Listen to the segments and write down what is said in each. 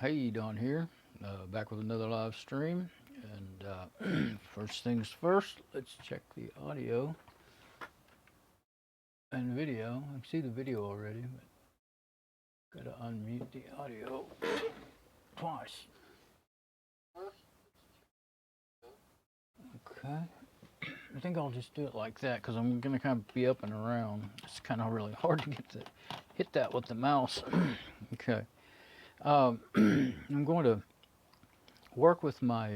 Hey, Don here, back with another live stream. And first things first, let's check the audio and video. I can see the video already, but gotta unmute the audio twice. Okay. I think I'll just do it like that because I'm gonna kind of be up and around. It's kind of really hard to get to hit that with the mouse. Okay. I'm going to work with my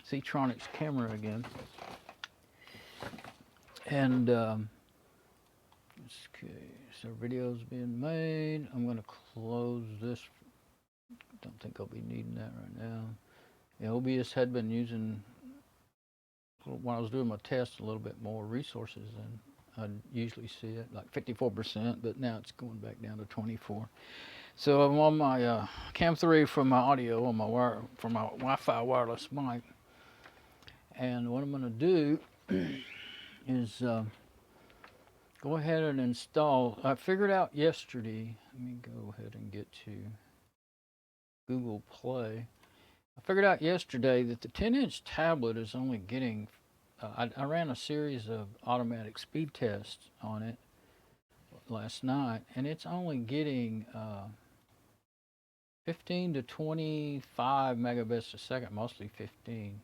Ctronics camera again. And okay, so video's being made. I'm going to close this. Don't think I'll be needing that right now. Yeah, OBS had been using, when I was doing my test, a little bit more resources than I'd usually see it, like 54%, but now it's going back down to 24. So I'm on my Cam 3 from my audio on my wire, from my Wi-Fi wireless mic. And what I'm going to do is go ahead and install. I figured out yesterday. Let me go ahead and get to Google Play. I figured out yesterday that the 10-inch tablet is only getting. I ran a series of automatic speed tests on it last night, and it's only getting 15 to 25 megabits a second, mostly 15.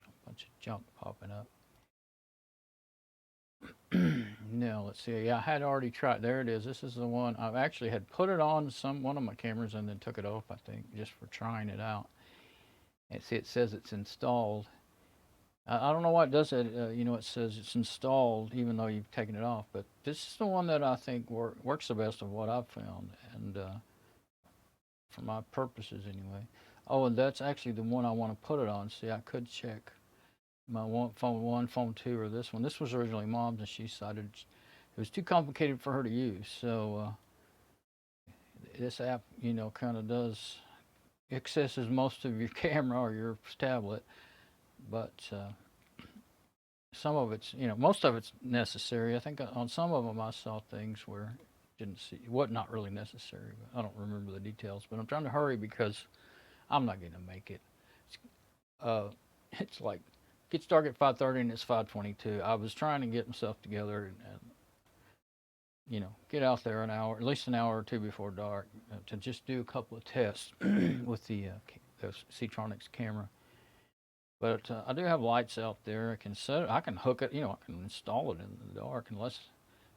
A bunch of junk popping up. No, let's see. Yeah, I had already tried. There it is. This is the one. I actually had put it on one of my cameras and then took it off, I think, just for trying it out. And see, it says it's installed. I don't know why it does that. It says it's installed even though you've taken it off. But this is the one that I think works the best of what I've found, and for my purposes anyway. Oh, and that's actually the one I want to put it on. See, I could check my phone 1, phone 2, or this one. This was originally Mom's, and she decided it was too complicated for her to use. So this app, kind of does accesses most of your camera or your tablet, but some of it's, most of it's necessary. I think on some of them I saw things where what not really necessary. But I don't remember the details. But I'm trying to hurry because I'm not going to make it. It's like gets dark at 5:30 and it's 5:22. I was trying to get myself together and get out there an hour, at least an hour or two before dark, to just do a couple of tests with the Ctronics camera. But I do have lights out there. I can hook it, I can install it in the dark, unless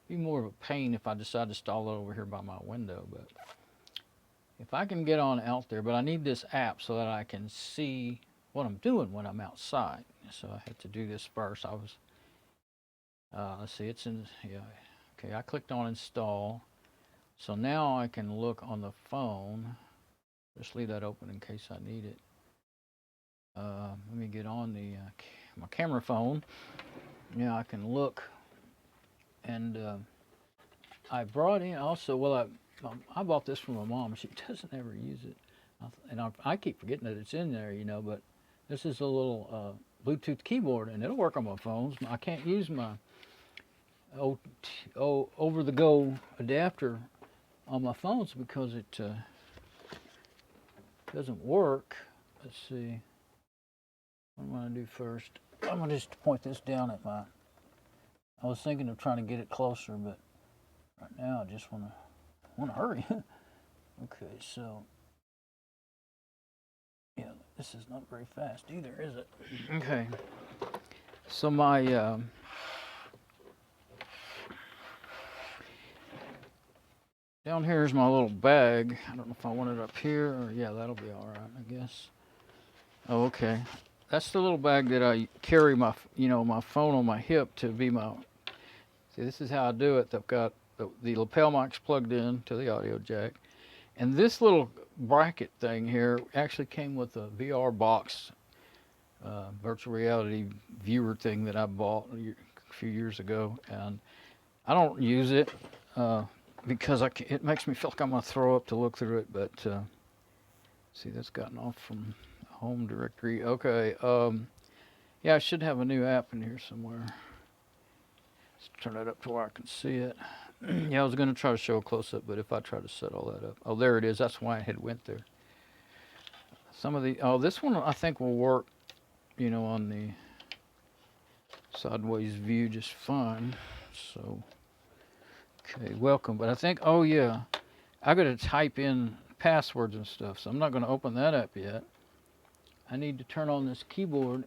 it'd be more of a pain if I decide to install it over here by my window. But if I can get on out there, but I need this app so that I can see what I'm doing when I'm outside. So I had to do this first. Let's see, it's in, yeah. Okay, I clicked on install. So now I can look on the phone. Just leave that open in case I need it. Let me get on my camera phone. Yeah, I can look. And I brought in also, well, I bought this from my mom. She doesn't ever use it. And I keep forgetting that it's in there, but this is a little Bluetooth keyboard, and it'll work on my phones. I can't use my over-the-go adapter on my phones because it doesn't work. Let's see. What am I going to do first? I'm going to just point this down at I was thinking of trying to get it closer, but right now I just want to hurry. Okay, so yeah, this is not very fast either, is it? Okay. So my down here is my little bag. I don't know if I want it up here or, yeah, that'll be all right, I guess. Oh, okay. That's the little bag that I carry my phone on my hip to be my. See, this is how I do it. I've got the lapel mics plugged in to the audio jack, and this little bracket thing here actually came with a VR box, virtual reality viewer thing that I bought a few years ago, and I don't use it because it makes me feel like I'm gonna throw up to look through it. But see, that's gotten off from home directory. Okay. Yeah, I should have a new app in here somewhere. Let's turn it up to where I can see it. Yeah, I was going to try to show a close-up, but if I try to set all that up. Oh, there it is. That's why I had went there. Some of the... Oh, this one I think will work, you know, on the sideways view just fine. So, okay, welcome. But I think... Oh, yeah. I got to type in passwords and stuff, so I'm not going to open that up yet. I need to turn on this keyboard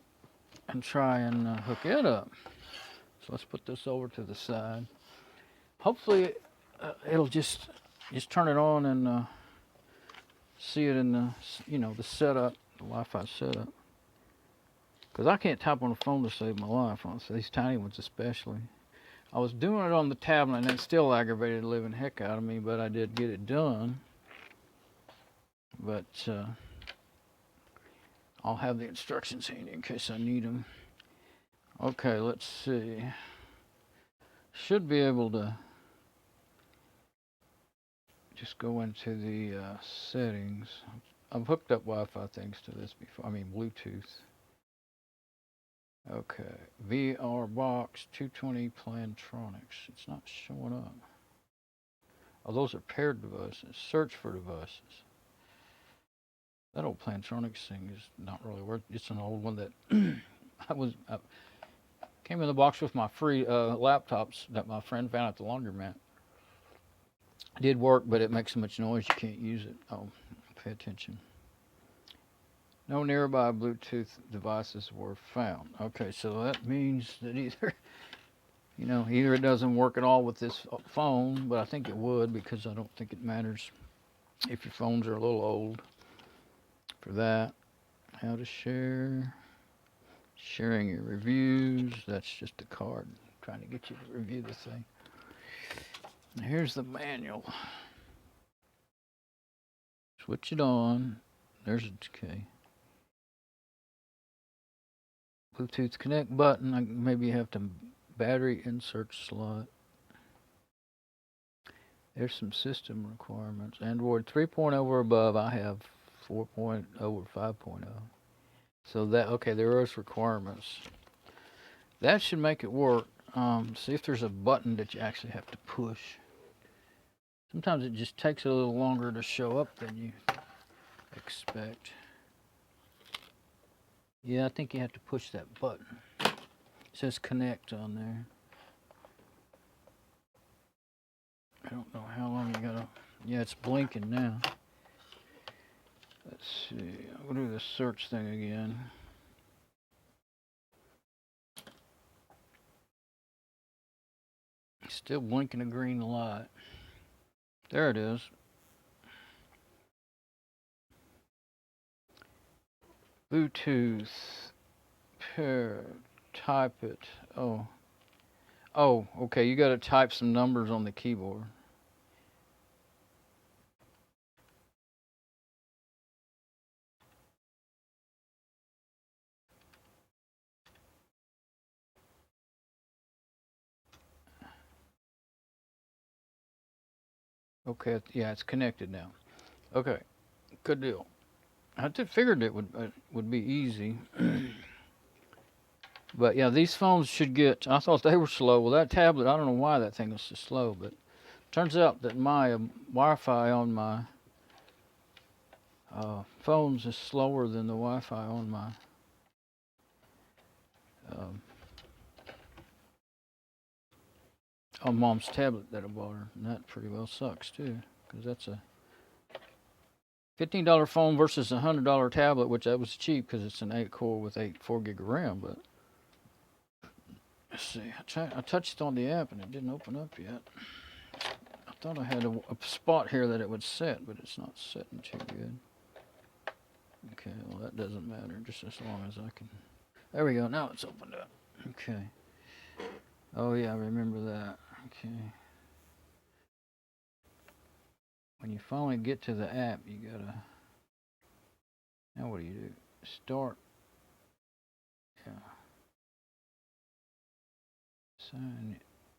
and try and hook it up. So let's put this over to the side. Hopefully it'll just turn it on and see it in the, you know, the setup, the Wi-Fi setup. Because I can't type on the phone to save my life, so these tiny ones especially. I was doing it on the tablet and it still aggravated the living heck out of me, but I did get it done. But I'll have the instructions handy in case I need them. Okay, let's see. Should be able to just go into the settings. I've hooked up Wi-Fi things to this before. I mean Bluetooth. Okay, VR box 220 Plantronics. It's not showing up. Oh, those are paired devices. Search for devices. That old Plantronics thing is not really worth. It's an old one that I came in the box with my free laptops that my friend found at the laundromat. It did work, but it makes so much noise you can't use it. Oh, pay attention. No nearby Bluetooth devices were found. Okay, so that means that either, you know, either it doesn't work at all with this phone, but I think it would because I don't think it matters if your phones are a little old for that. How to share. Sharing your reviews. That's just a card trying to get you to review the thing. And here's the manual. Switch it on. There's a okay. Bluetooth connect button. I maybe have to battery insert slot. There's some system requirements. Android 3.0 or above. I have 4.0 or 5.0. So that, okay, there are requirements. That should make it work. See if there's a button that you actually have to push. Sometimes it just takes a little longer to show up than you expect. Yeah, I think you have to push that button. It says connect on there. I don't know how long you gotta... Yeah, it's blinking now. Let's see. I'll do the search thing again. Still blinking a green light. There it is. Bluetooth. Pair. Type it. Oh. Oh, okay. You got to type some numbers on the keyboard. Okay. Yeah, it's connected now. Okay. Good deal. I figured it would be easy. But yeah, these phones should get... I thought they were slow. Well, that tablet, I don't know why that thing is so slow, but turns out that my Wi-Fi on my phones is slower than the Wi-Fi on my on Mom's tablet that I bought her. And that pretty well sucks too, because that's a $15 phone versus a $100 tablet, which that was cheap because it's an 8-core with 4 gig of RAM. But let's see, I touched on the app and it didn't open up yet. I thought I had a spot here that it would set, but it's not setting too good. Okay, well that doesn't matter, just as long as I can. There we go, now it's opened up. Okay. Oh yeah, I remember that. Okay. When you finally get to the app, you gotta... Now what do you do? Start. Yeah.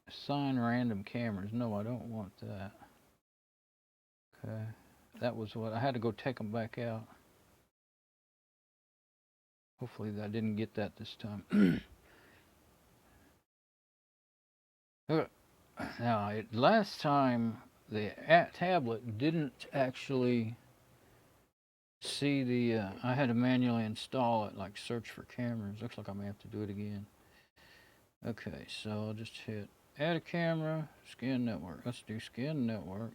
Assign random cameras. No, I don't want that. Okay. That was what... I had to go take them back out. Hopefully I didn't get that this time. Okay. Now, last time the tablet didn't actually see the. I had to manually install it, like search for cameras. Looks like I may have to do it again. Okay, so I'll just hit add a camera, scan network. Let's do scan network.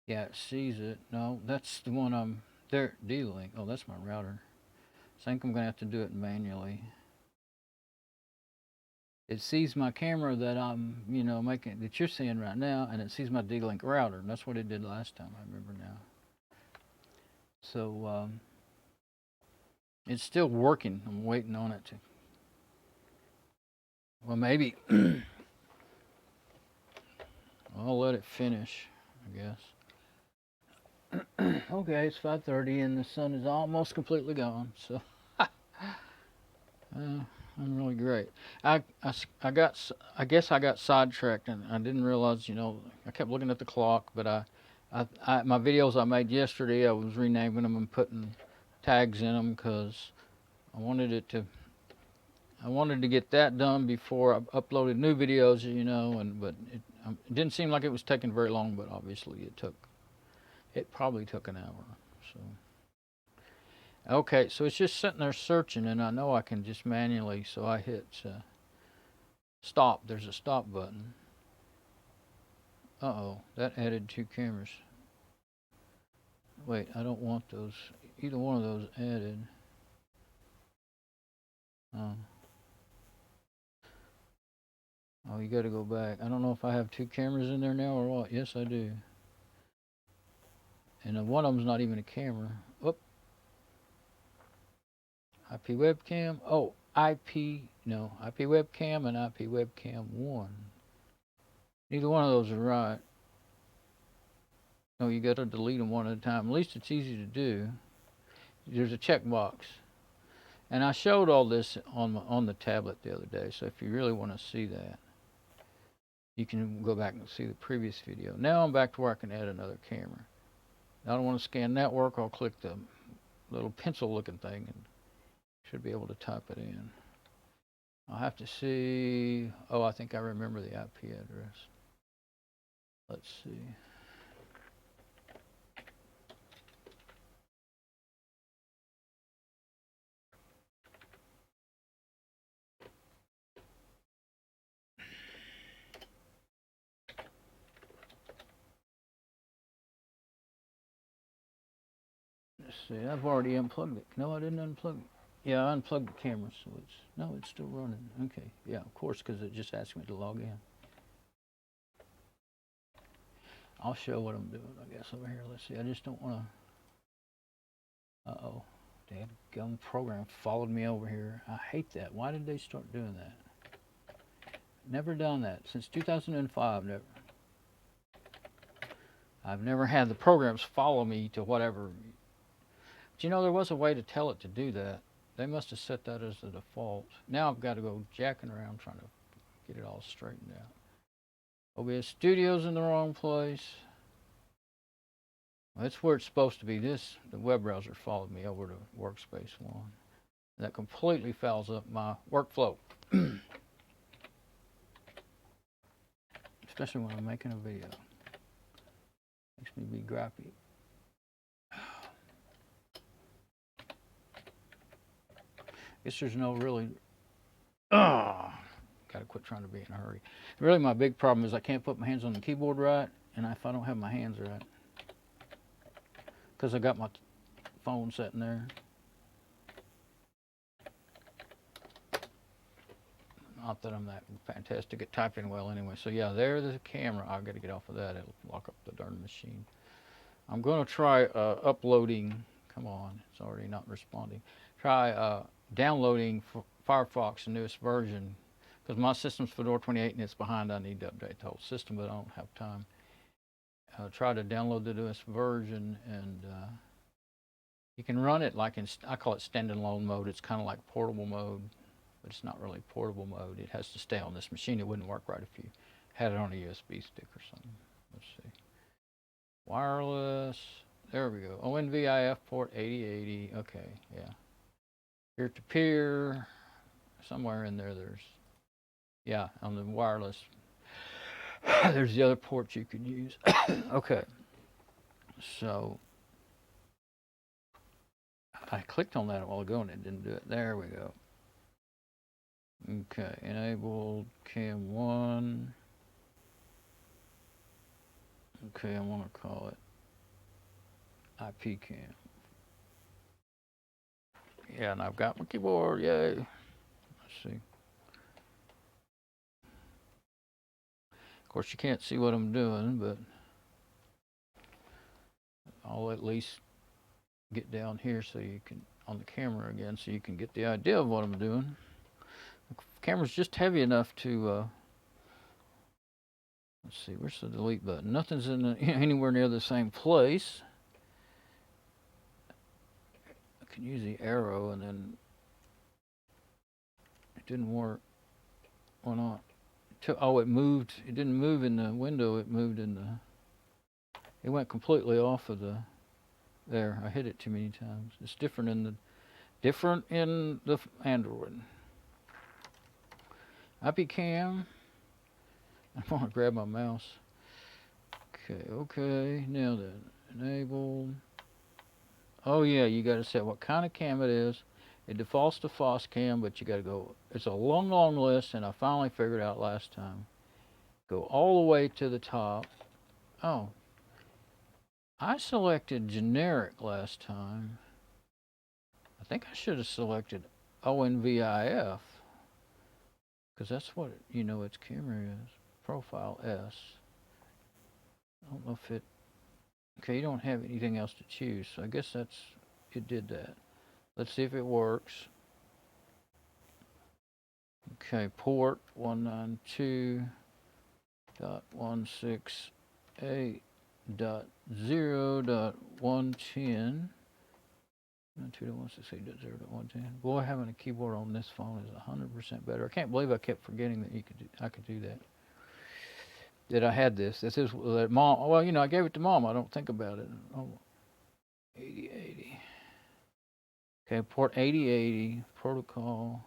Yeah, it sees it. No, that's the one I'm there. D-Link. Oh, that's my router. I think I'm gonna have to do it manually. It sees my camera that I'm, making, that you're seeing right now, and it sees my D-Link router. And that's what it did last time, I remember now. So, it's still working. I'm waiting on it to, well, maybe, I'll let it finish, I guess. Okay, it's 5:30 and the sun is almost completely gone, so, I'm really great. I guess I got sidetracked and I didn't realize, I kept looking at the clock, but my videos I made yesterday, I was renaming them and putting tags in them because I wanted to get that done before I uploaded new videos, but it didn't seem like it was taking very long, but obviously it probably took an hour, so. Okay, so it's just sitting there searching, and I know I can just manually, so I hit stop. There's a stop button. Uh-oh, that added 2 cameras. Wait, I don't want those, either one of those added. Oh, you got to go back. I don't know if I have 2 cameras in there now or what. Yes, I do. And one of them's not even a camera. Oop. IP webcam. Oh, IP webcam and IP webcam 1. Neither one of those are right. No, you got to delete them one at a time. At least it's easy to do. There's a checkbox. And I showed all this on the tablet the other day, so if you really want to see that, you can go back and see the previous video. Now I'm back to where I can add another camera. Now I don't want to scan network. I'll click the little pencil looking thing and should be able to type it in. I'll have to see. Oh, I think I remember the IP address. Let's see. Let's see. I've already unplugged it. No, I didn't unplug it. Yeah, I unplugged the camera, so it's still running. Okay, yeah, of course, because it just asked me to log in. I'll show what I'm doing, I guess, over here. Let's see. I just don't want to. Uh-oh. Dadgum program followed me over here. I hate that. Why did they start doing that? Never done that. Since 2005, never. I've never had the programs follow me to whatever. But there was a way to tell it to do that. They must have set that as the default. Now I've got to go jacking around trying to get it all straightened out. OBS Studio's in the wrong place. Well, that's where it's supposed to be. The web browser followed me over to Workspace 1. That completely fouls up my workflow. Especially when I'm making a video. Makes me be gripey. Guess there's no really. Gotta quit trying to be in a hurry. Really, my big problem is I can't put my hands on the keyboard right, and if I don't have my hands right, because I got my phone sitting there. Not that I'm that fantastic at typing well anyway. So yeah, there's the camera. I've got to get off of that. It'll lock up the darn machine. I'm going to try uploading. Come on, it's already not responding. Try downloading Firefox, the newest version, because my system's Fedora 28 and it's behind. I need to update the whole system, but I don't have time. Try to download the newest version, and you can run it like I call it standalone mode. It's kind of like portable mode, but it's not really portable mode. It has to stay on this machine. It wouldn't work right if you had it on a USB stick or something. Let's see. Wireless. There we go. ONVIF port 8080. Okay, yeah. Peer-to-peer. Somewhere in there, yeah, on the wireless. There's the other port you can use. Okay, so I clicked on that a while ago and it didn't do it. There we go. Okay, enabled cam 1. Okay, I want to call it IP cam. Yeah, and I've got my keyboard, yay. Let's see. Of course, you can't see what I'm doing, but I'll at least get down here so you can, on the camera again, so you can get the idea of what I'm doing. The camera's just heavy enough to, let's see, where's the delete button? Nothing's in the, anywhere near the same place. I can use the arrow and then it didn't work. Why not? Oh, it moved. It didn't move in the window. It moved in the. It went completely off of the. There, I hit it too many times. It's different in the Android. IP cam. I want to grab my mouse. Okay. Now then, enabled. Oh yeah, you got to set what kind of cam it is. It defaults to FOSS cam, but you got to go. It's a long list, and I finally figured out last time. Go all the way to the top. Oh, I selected generic last time. I think I should have selected ONVIF, because that's what its camera is. Profile S. I don't know if it. Okay, you don't have anything else to choose, so I guess it did that. Let's see if it works. Okay, port 192.168.0.110. 2.168.0.110. Boy, having a keyboard on this phone is 100% better. I can't believe I kept forgetting that I could do that. That I had this. This is that mom. Well, I gave it to mom. I don't think about it. Oh, 8080. Okay, port 8080 protocol.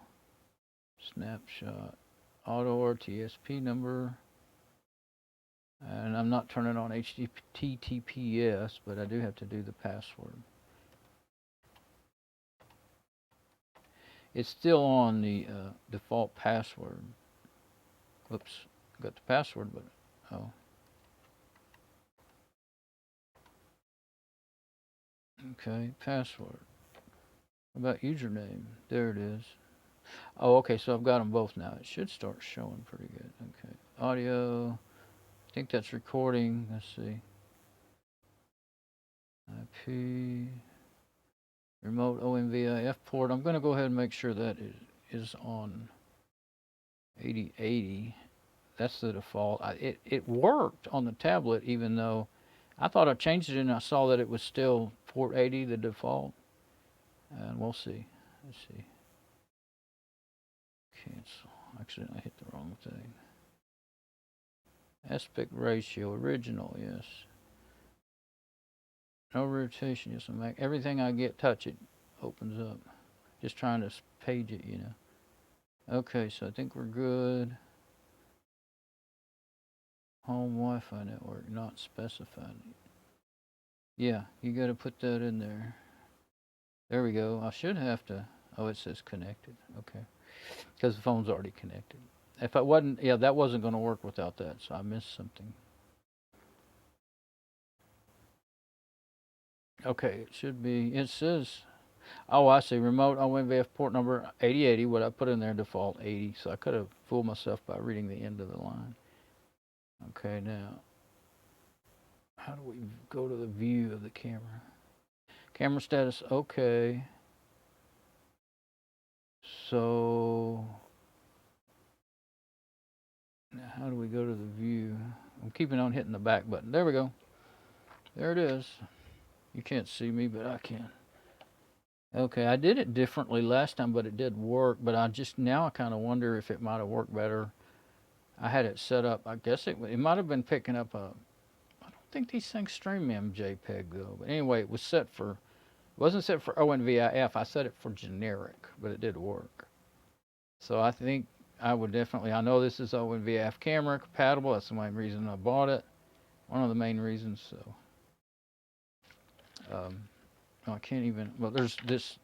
Snapshot. Auto RTSP number. And I'm not turning on HTTPS, but I do have to do the password. It's still on the default password. Whoops, got the password, but oh. Okay, password. What about username? There it is. Oh, okay, so I've got them both now. It should start showing pretty good. Okay, audio. I think that's recording. Let's see. IP. Remote ONVIF port. I'm going to go ahead and make sure that it is on 8080. That's the default. It worked on the tablet, even though I thought I changed it and I saw that it was still port 80, the default. And we'll see. Let's see. Cancel. Accidentally hit the wrong thing. Aspect ratio, original, yes. No rotation, yes. Everything I touch it opens up. Just trying to page it, Okay, so I think we're good. Home Wi-Fi network, not specified. Yeah, you got to put that in there. There we go. I should have to. Oh, it says connected. Okay, because the phone's already connected. If I wasn't, yeah, that wasn't going to work without that, so I missed something. Okay, it should be. It says, oh, I see. Remote ONVIF port number 8080. What I put in there, default 80. So I could have fooled myself by reading the end of the line. Okay, now, how do we go to the view of the camera? Camera status, okay. So, now how do we go to the view? I'm keeping on hitting the back button. There we go. There it is. You can't see me, but I can. Okay, I did it differently last time, but it did work. But now I kind of wonder if it might have worked better. I had it set up. I guess it might have been picking up a. I don't think these things stream MJPEG though. But anyway, it was set for. It wasn't set for ONVIF. I set it for generic, but it did work. So I think I would definitely, I know this is ONVIF camera compatible. That's the main reason I bought it. One of the main reasons. So, I can't even, well, there's this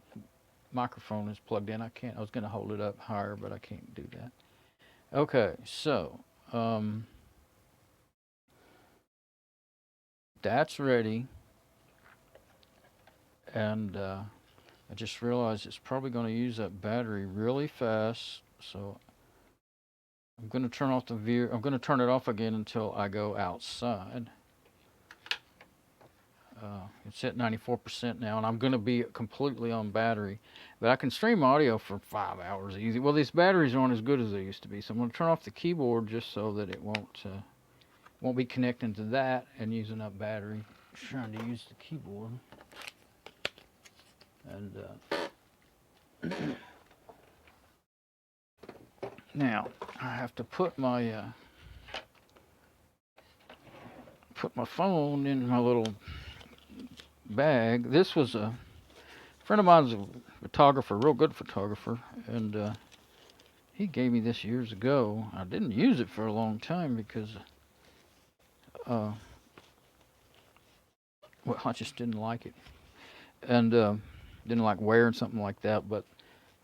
microphone is plugged in. I was going to hold it up higher, but I can't do that. Okay, so, that's ready. And I just realized it's probably going to use that battery really fast. So I'm going to turn off the view. I'm going to turn it off again until I go outside. It's at 94% now, and I'm going to be completely on battery. But I can stream audio for 5 hours easy. Well, these batteries aren't as good as they used to be, so I'm going to turn off the keyboard just so that it won't be connecting to that and using up battery. I'm trying to use the keyboard. And now I have to put my phone in my little bag. This was a friend of mine's a photographer, real good photographer, and he gave me this years ago. I didn't use it for a long time because well, I just didn't like it, and didn't like wearing something like that. But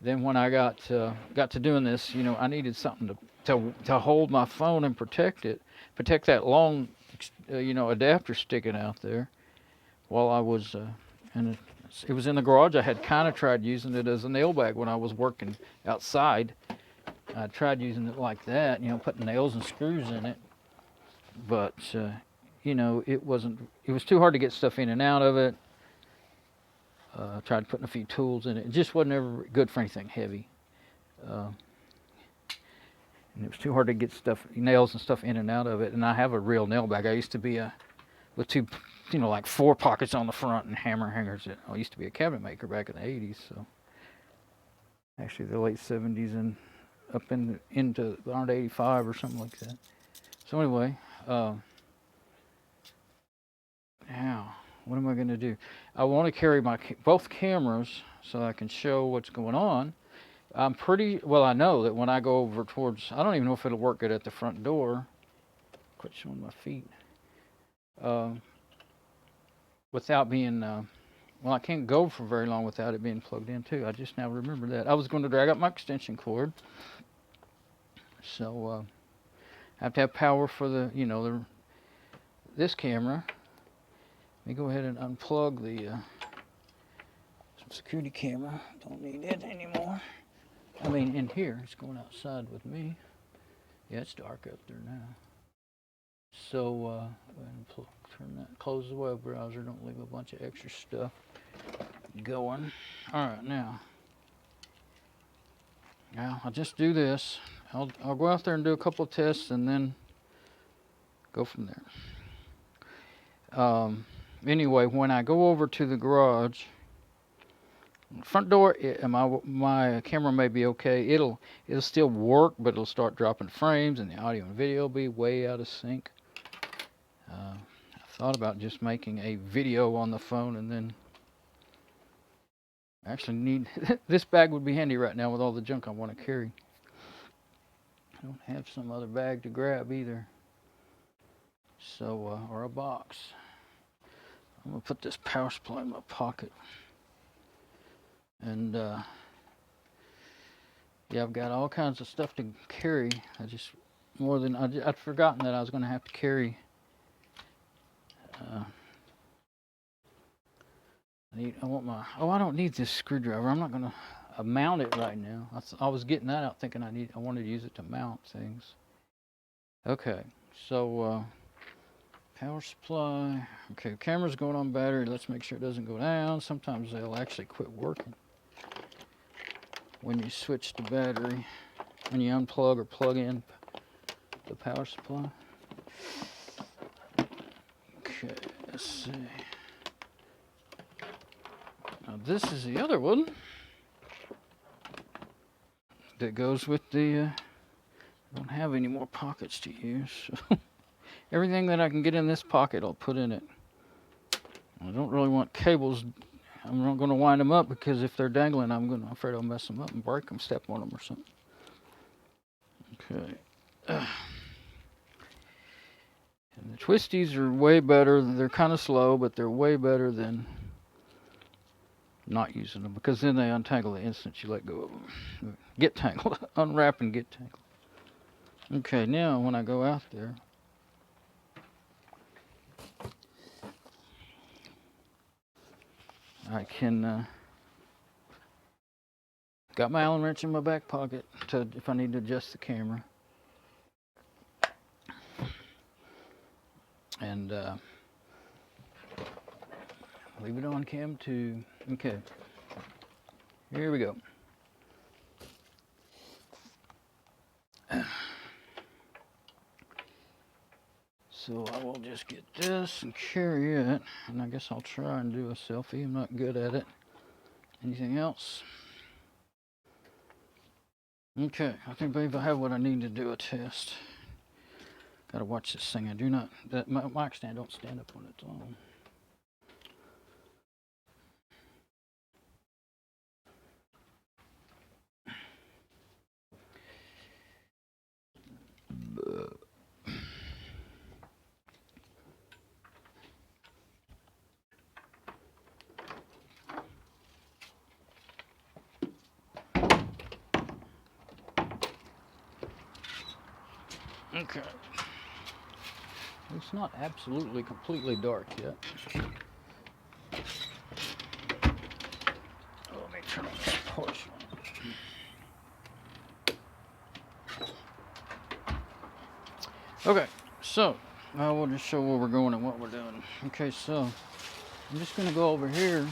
then when I got to doing this, you know, I needed something to hold my phone and protect that long, you know, adapter sticking out there. While I was, and it was in the garage. I had kind of tried using it as a nail bag when I was working outside. I tried using it like that, you know, putting nails and screws in it. But, you know, it was too hard to get stuff in and out of it. I tried putting a few tools in it. It just wasn't ever good for anything heavy. And it was too hard to get nails and stuff in and out of it. And I have a real nail bag. I used to be with two, you know, like 4 pockets on the front and hammer hangers. I used to be a cabinet maker back in the 80s. So actually the late 70s and up into around 85 or something like that. So anyway, now what am I going to do? I want to carry both cameras so I can show what's going on. I'm pretty well. I know that when I go over towards, I don't even know if it'll work good at the front door. Quit showing my feet. Without being, well, I can't go for very long without it being plugged in too. I just now remember that. I was going to drag up my extension cord. So I have to have power for the, you know, this camera. Let me go ahead and unplug the security camera. Don't need it anymore. I mean, in here, it's going outside with me. Yeah, it's dark up there now. So, go ahead and turn that, close the web browser. Don't leave a bunch of extra stuff going. All right, now I'll just do this. I'll go out there and do a couple of tests and then go from there. Anyway, when I go over to the garage, front door, my camera may be okay. It'll still work, but it'll start dropping frames, and the audio and video will be way out of sync. I thought about just making a video on the phone, and then actually this bag would be handy right now with all the junk I want to carry. I don't have some other bag to grab either. So, or a box. I'm gonna put this power supply in my pocket. And yeah, I've got all kinds of stuff to carry. I'd forgotten that I was gonna have to carry. I don't need this screwdriver. I'm not gonna mount it right now. I was getting that out thinking I wanted to use it to mount things. Okay, so power supply. Okay, camera's going on battery. Let's make sure it doesn't go down. Sometimes they'll actually quit working when you switch the battery, when you unplug or plug in the power supply. Okay, let's see. Now this is the other one that goes with the, I don't have any more pockets to use. So everything that I can get in this pocket, I'll put in it. I don't really want cables. I'm not going to wind them up because if they're dangling, I'm afraid I'll mess them up and break them, step on them or something. Okay. And the twisties are way better. They're kind of slow, but they're way better than not using them, because then they untangle the instant you let go of them. Get tangled. Unwrap and get tangled. Okay, now when I go out there, I can got my Allen wrench in my back pocket to if I need to adjust the camera. And leave it on cam 2. Okay, here we go. So I will just get this and carry it, and I guess I'll try and do a selfie. I'm not good at it. Anything else? Okay, I think believe I have what I need to do a test. Gotta watch this thing. I do not, that mic stand don't stand up on its own. Okay. It's not absolutely completely dark yet. Oh, let me turn on this porch light. Okay, so I will just show where we're going and what we're doing. Okay, so I'm just going to go over here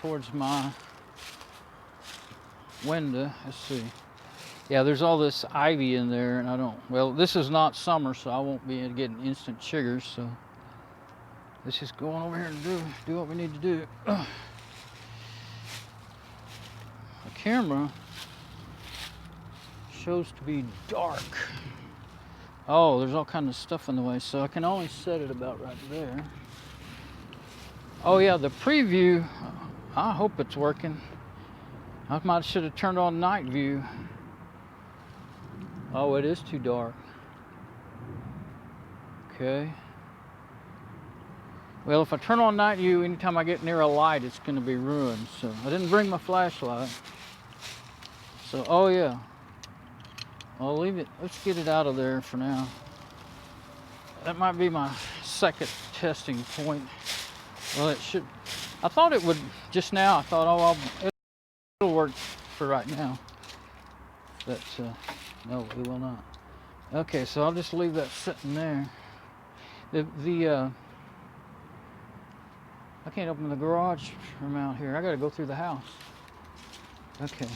towards my window. Let's see. Yeah, there's all this ivy in there, and I don't, well, this is not summer, so I won't be getting instant chiggers, so let's just go on over here and do what we need to do. The camera shows to be dark. Oh, there's all kinds of stuff in the way, so I can only set it about right there. Oh yeah, the preview, I hope it's working. I should have turned on night view. Oh, it is too dark. Okay. Well, if I turn on night view, anytime I get near a light, it's going to be ruined. So I didn't bring my flashlight. So, oh yeah. I'll leave it. Let's get it out of there for now. That might be my second testing point. Well, it should. I thought it would just now. I thought, oh, it'll work for right now. But no, it will not. Okay, so I'll just leave that sitting there. I can't open the garage from out here. I gotta go through the house. Okay.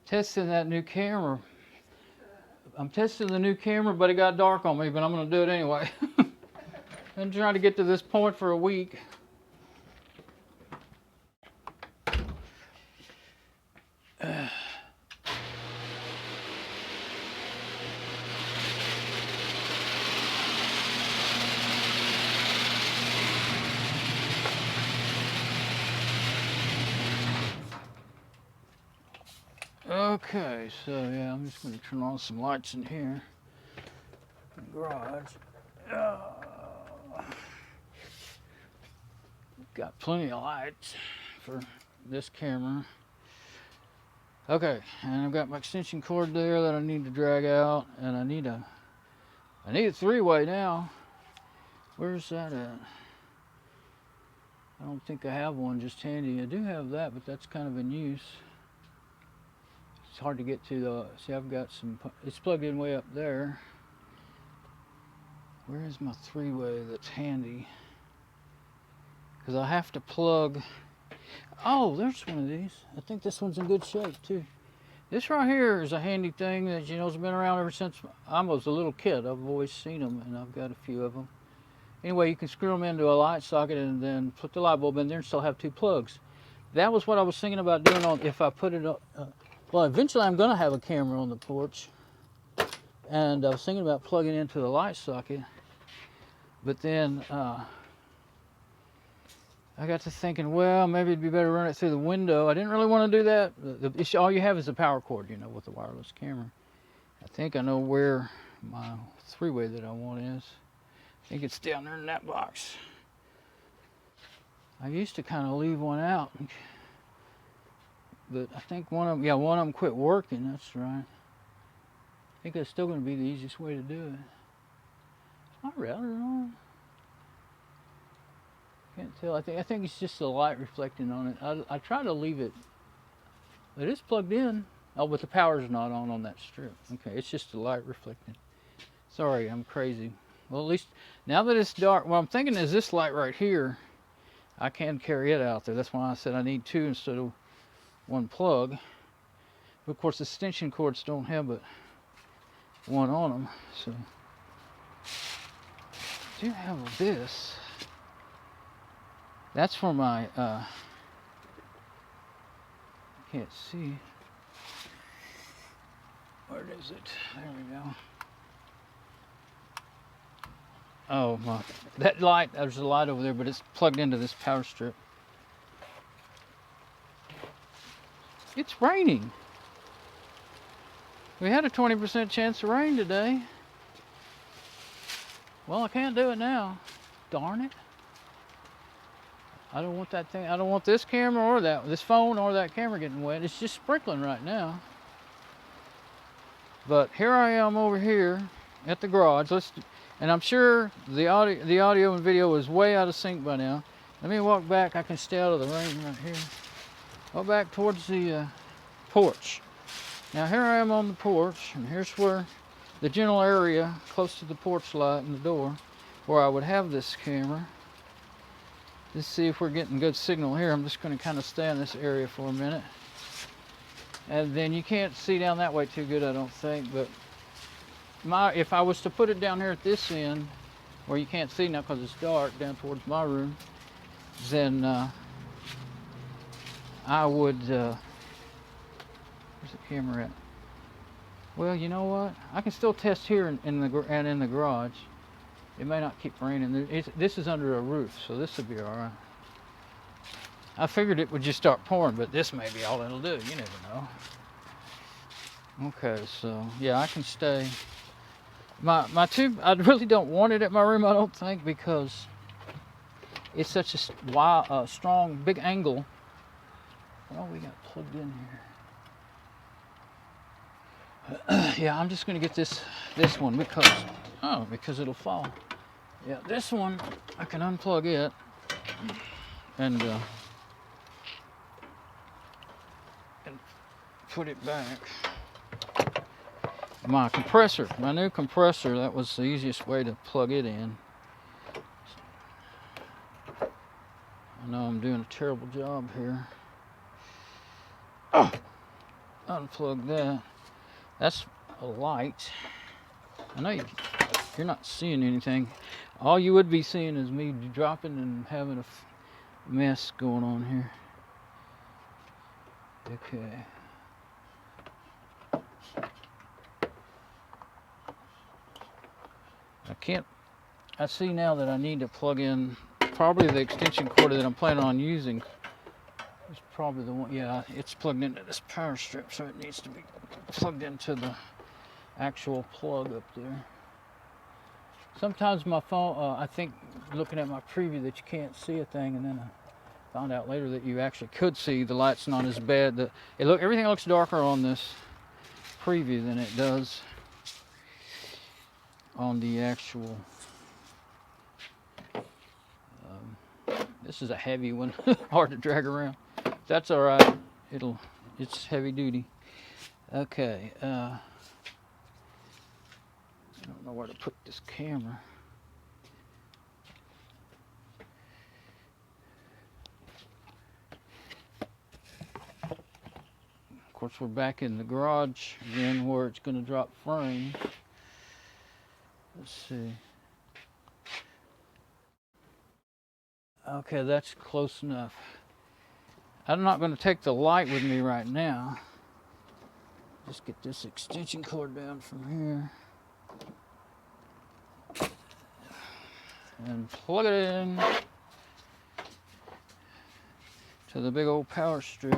Testing that new camera. I'm testing the new camera, but it got dark on me, but I'm going to do it anyway. I'm trying to get to this point for a week. Okay, so yeah, I'm just going to turn on some lights in here. In the garage. Got plenty of lights for this camera. Okay, and I've got my extension cord there that I need to drag out, and I need a three-way now. Where's that at? I don't think I have one just handy. I do have that, but that's kind of in use. It's hard to get to though. See, I've got some, it's plugged in way up there. Where is my three-way that's handy? Because I have to plug, oh, there's one of these. I think this one's in good shape too. This right here is a handy thing that, you know, has been around ever since I was a little kid. I've always seen them, and I've got a few of them. Anyway, you can screw them into a light socket and then put the light bulb in there and still have two plugs. That was what I was thinking about doing on, if I put it up. Well, eventually I'm going to have a camera on the porch. and I was thinking about plugging into the light socket, but then I got to thinking, well, maybe it'd be better to run it through the window. I didn't really want to do that. All you have is a power cord, you know, with the wireless camera. I think I know where my three-way that I want is. I think it's down there in that box. I used to kind of leave one out, but I think one of them quit working. That's right. I think that's still going to be the easiest way to do it. It's not red on. Can't tell. I think it's just the light reflecting on it. I try to leave it. It is plugged in. Oh, but the power's not on that strip. Okay, it's just the light reflecting. Sorry, I'm crazy. Well, at least now that it's dark, what I'm thinking is this light right here, I can carry it out there. That's why I said I need two instead of one plug. But of course, the extension cords don't have but one on them. So I do have this. That's for my, can't see. Where is it? There we go. Oh, my, that light, there's a light over there, but it's plugged into this power strip. It's raining. We had a 20% chance of rain today. Well, I can't do it now. Darn it. I don't want that thing. I don't want this camera or this phone or that camera getting wet. It's just sprinkling right now. But here I am over here at the garage. And I'm sure the audio and video is way out of sync by now. Let me walk back. I can stay out of the rain right here. Walk back towards the porch. Now here I am on the porch, and here's where the general area close to the porch light and the door, where I would have this camera. Let's see if we're getting good signal here. I'm just going to kind of stay in this area for a minute. And then you can't see down that way too good, I don't think. But if I was to put it down here at this end, where you can't see now because it's dark, down towards my room, then I would. Where's the camera at? Well, you know what? I can still test here in the garage. It may not keep raining. This is under a roof, so this will be all right. I figured it would just start pouring, but this may be all it'll do. You never know. Okay, so yeah, I can stay. My tube, I really don't want it at my room, I don't think, because it's such a strong, big angle. Well, we got plugged in here. Yeah, I'm just gonna get this one because it'll fall. Yeah, this one I can unplug it and put it back. My compressor, my new compressor, that was the easiest way to plug it in. I know I'm doing a terrible job here. Unplug that. That's a light. I know you're not seeing anything. All you would be seeing is me dropping and having a mess going on here. Okay. I see now that I need to plug in probably the extension cord that I'm planning on using. It's probably the one, yeah, it's plugged into this power strip, so it needs to be plugged into the actual plug up there. Sometimes my phone, I think looking at my preview that you can't see a thing, and then I found out later that you actually could see. The light's not as bad. Everything looks darker on this preview than it does on the actual. This is a heavy one, hard to drag around. That's all right. It's heavy duty. Okay. I don't know where to put this camera. Of course, we're back in the garage again where it's going to drop frame. Let's see. Okay, that's close enough. I'm not going to take the light with me right now. Just get this extension cord down from here. and plug it in to the big old power strip.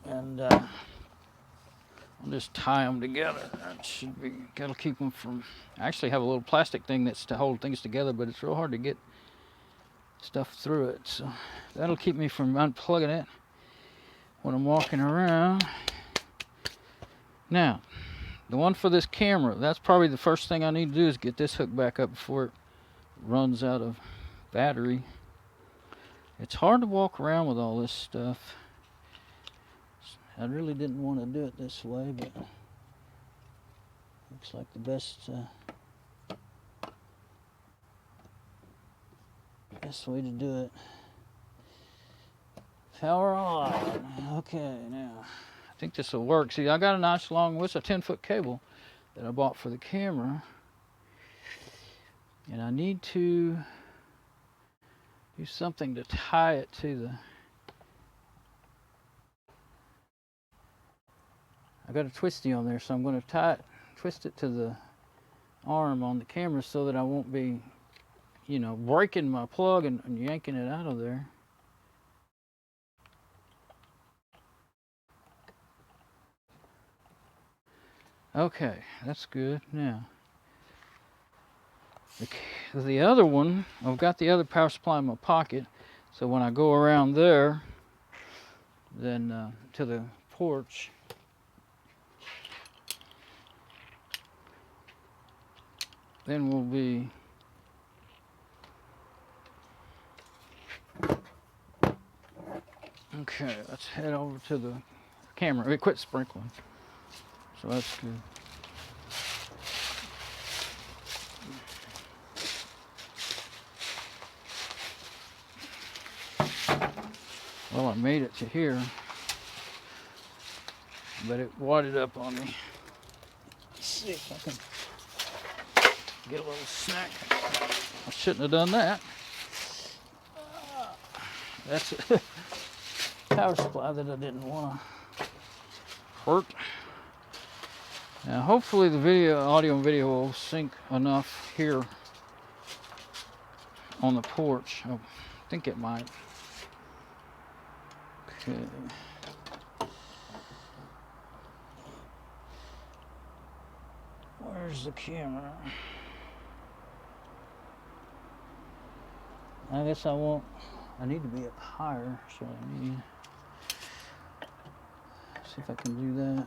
And I'll just tie them together. That should be, gotta keep them from, I actually have a little plastic thing that's to hold things together, but it's real hard to get stuff through it. So that'll keep me from unplugging it when I'm walking around. Now, the one for this camera, that's probably the first thing I need to do is get this hooked back up before it runs out of battery. It's hard to walk around with all this stuff. I really didn't want to do it this way, but looks like the best way to do it. Power on. Okay, now I think this will work. See, I got a nice long, it's a 10-foot cable that I bought for the camera, and I need to do something to tie it to the. I got a twisty on there, so I'm going to twist it to the arm on the camera so that I won't be, you know, breaking my plug and yanking it out of there. Okay, that's good. Now, the other one, I've got the other power supply in my pocket, so when I go around there, then to the porch, then we'll be okay. Let's head over to the camera. It quit sprinkling, so that's good. Well, I made it to here, but it wadded up on me. Let's see if I can get a little snack. I shouldn't have done that. That's a power supply that I didn't want to hurt. Now, hopefully the audio and video will sync enough here on the porch. I think it might. Okay. Where's the camera? I guess I need to be up higher, so I need. See if I can do that.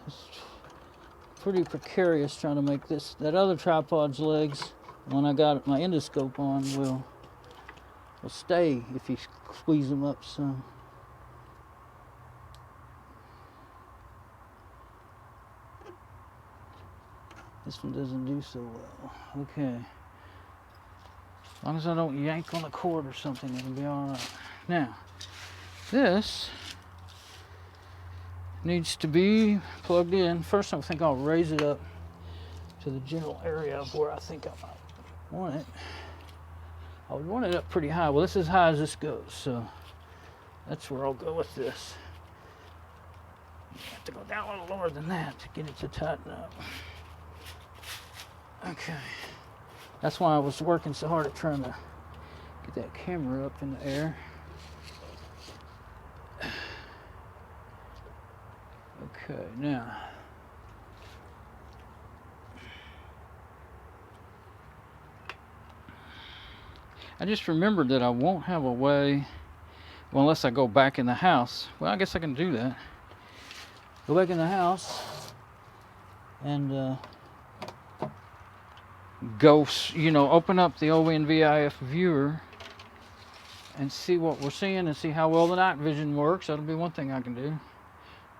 It's pretty precarious trying to make this. That other tripod's legs, when I got my endoscope on, will stay if you squeeze them up some. This one doesn't do so well. Okay. As long as I don't yank on the cord or something, it'll be all right. Now, this needs to be plugged in. First, I think I'll raise it up to the general area of where I think I might want it. I would want it up pretty high. Well, this is as high as this goes, so that's where I'll go with this. You have to go down a little lower than that to get it to tighten up. Okay. That's why I was working so hard at trying to get that camera up in the air. Okay, now. I just remembered that I won't have a way, well, unless I go back in the house. Well, I guess I can do that. Go back in the house and go, open up the ONVIF viewer and see what we're seeing and see how well the night vision works. That'll be one thing I can do.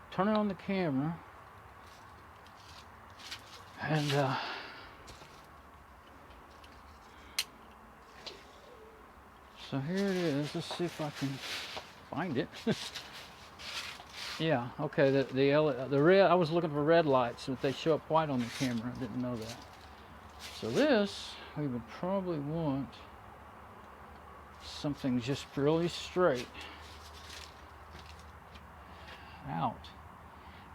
Turn it on the camera and so here it is. Let's see if I can find it. Yeah, okay, the red, I was looking for red lights, but they show up white on the camera. I didn't know that. So this, we would probably want something just really straight out.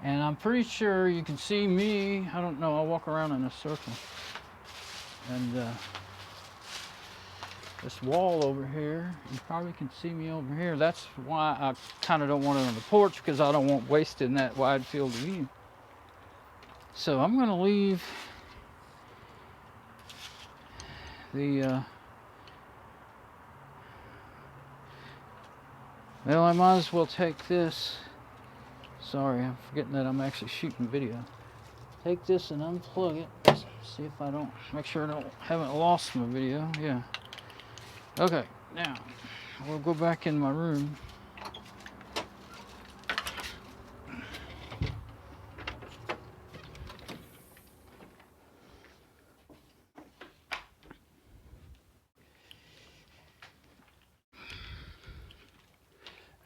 And I'm pretty sure you can see me. I don't know. I'll walk around in a circle. And this wall over here, you probably can see me over here. That's why I kind of don't want it on the porch, because I don't want wasted in that wide field of view. So I'm going to leave the well, I might as well take this. Sorry, I'm forgetting that I'm actually shooting video. Take this and unplug it. See if I don't, make sure I haven't lost my video. Yeah. Okay, now we'll go back in my room.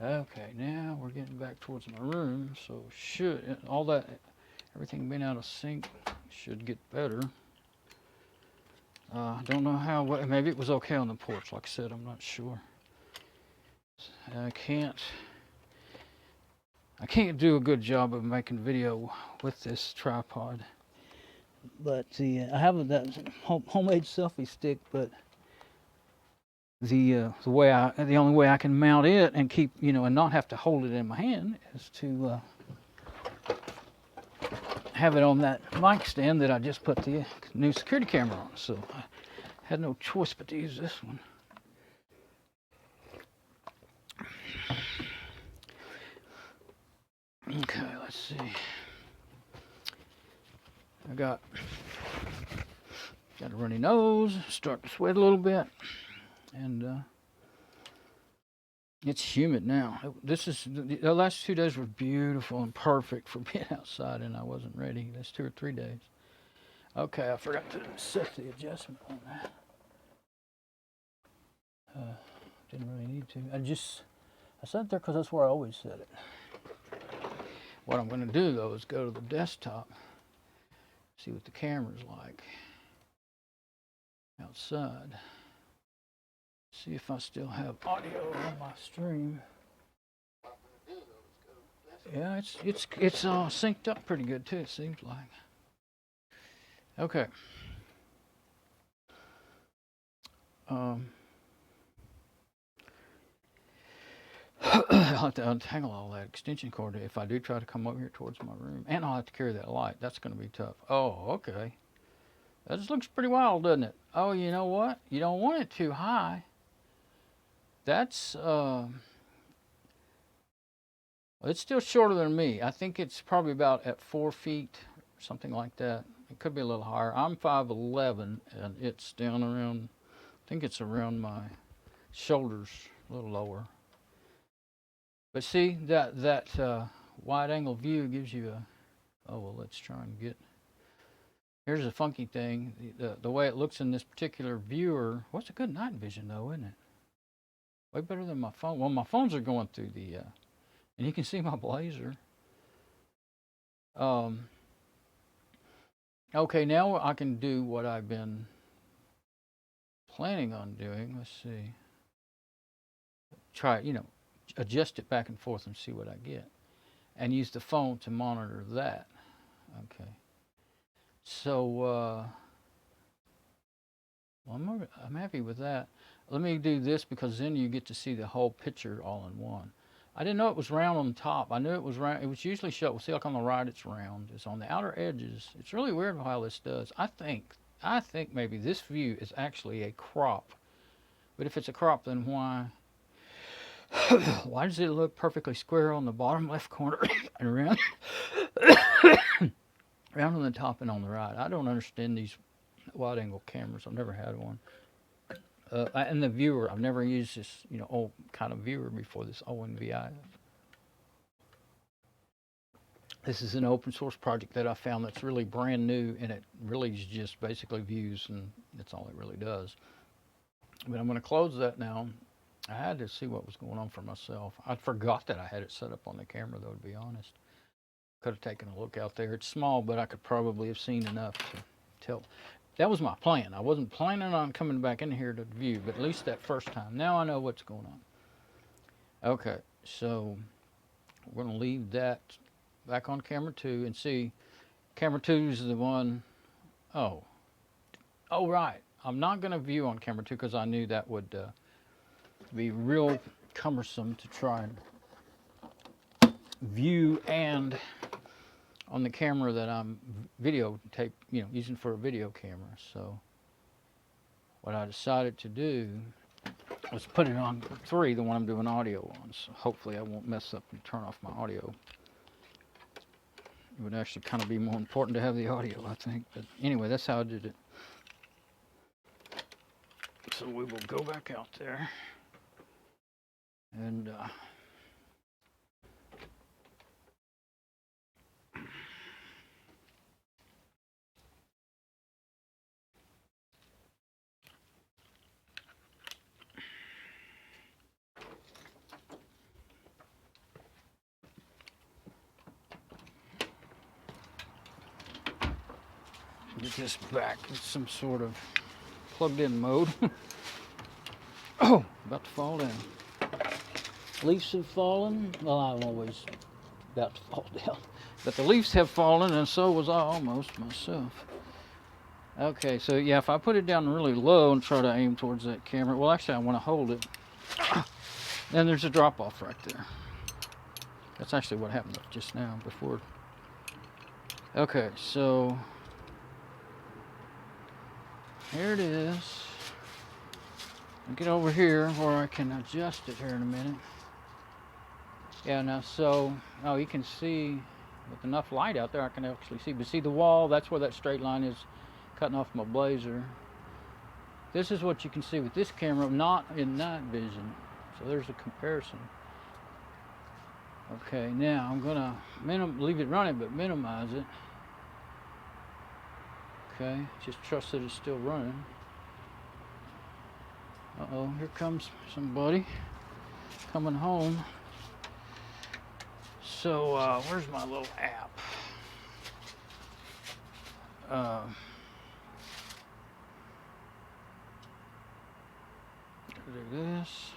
Okay, now we're getting back towards my room, so all that, everything being out of sync should get better. I don't know how, maybe it was okay on the porch, like I said, I'm not sure. I can't do a good job of making video with this tripod. But I have that homemade selfie stick, but the only way I can mount it and keep, and not have to hold it in my hand is to have it on that mic stand that I just put the new security camera on. So I had no choice but to use this one. Okay, let's see. I got a runny nose, start to sweat a little bit, and it's humid now. The last 2 days were beautiful and perfect for being outside, and I wasn't ready. That's 2 or 3 days. Okay, I forgot to set the adjustment on that. Didn't really need to. I set it there because that's where I always set it. What I'm going to do, though, is go to the desktop, see what the camera's like outside, see if I still have audio on my stream. Yeah, it's synced up pretty good too, it seems like. Okay. I'll have to untangle all that extension cord if I do try to come over here towards my room. And I'll have to carry that light. That's going to be tough. Oh, okay. That just looks pretty wild, doesn't it? Oh, you know what? You don't want it too high. That's, it's still shorter than me. I think it's probably about at 4 feet, or something like that. It could be a little higher. I'm 5'11", and it's down around, I think it's around my shoulders, a little lower. But see, that wide angle view gives you oh, well, let's try and get, here's a funky thing. The way it looks in this particular viewer, what's a good night vision though, isn't it? Way better than my phone. Well, my phones are going through the, and you can see my blazer. Okay, now I can do what I've been planning on doing. Let's see. Try, adjust it back and forth and see what I get. And use the phone to monitor that. Okay. So, well, I'm happy with that. Let me do this because then you get to see the whole picture all in one. I didn't know it was round on the top. I knew it was round. It was usually shut. We'll see, like on the right, it's round. It's on the outer edges. It's really weird how this does. I think maybe this view is actually a crop. But if it's a crop, then why does it look perfectly square on the bottom left corner and round on the top and on the right? I don't understand these wide angle cameras. I've never had one. And the viewer, I've never used this, old kind of viewer before, this ONVIF. This is an open source project that I found that's really brand new, and it really is just basically views, and that's all it really does. But I'm going to close that now. I had to see what was going on for myself. I forgot that I had it set up on the camera, though, to be honest. Could have taken a look out there. It's small, but I could probably have seen enough to tell. That was my plan. I wasn't planning on coming back in here to view, but at least that first time. Now I know what's going on. Okay, so we're going to leave that back on camera 2 and see camera 2 is the one. Oh, right. I'm not going to view on camera 2 because I knew that would be real cumbersome to try and view and on the camera that I'm videotape, using for a video camera. So what I decided to do was put it on 3, the one I'm doing audio on. So hopefully I won't mess up and turn off my audio. It would actually kind of be more important to have the audio, I think. But anyway, that's how I did it. So we will go back out there and get this back in some sort of plugged in mode. Oh, about to fall down. Leaves have fallen. Well, I'm always about to fall down. But the leaves have fallen, and so was I almost myself. Okay, so yeah, if I put it down really low and try to aim towards that camera, well, actually, I want to hold it. Then there's a drop off right there. That's actually what happened just now before. Okay, so here it is. I'll get over here where I can adjust it here in a minute. Yeah, now so, oh, you can see with enough light out there, I can actually see. But see the wall, that's where that straight line is cutting off my blazer. This is what you can see with this camera, not in night vision. So there's a comparison. Okay, now I'm gonna leave it running, but minimize it. Okay, just trust that it's still running. Uh-oh, here comes somebody coming home. So, where's my little app? Do this.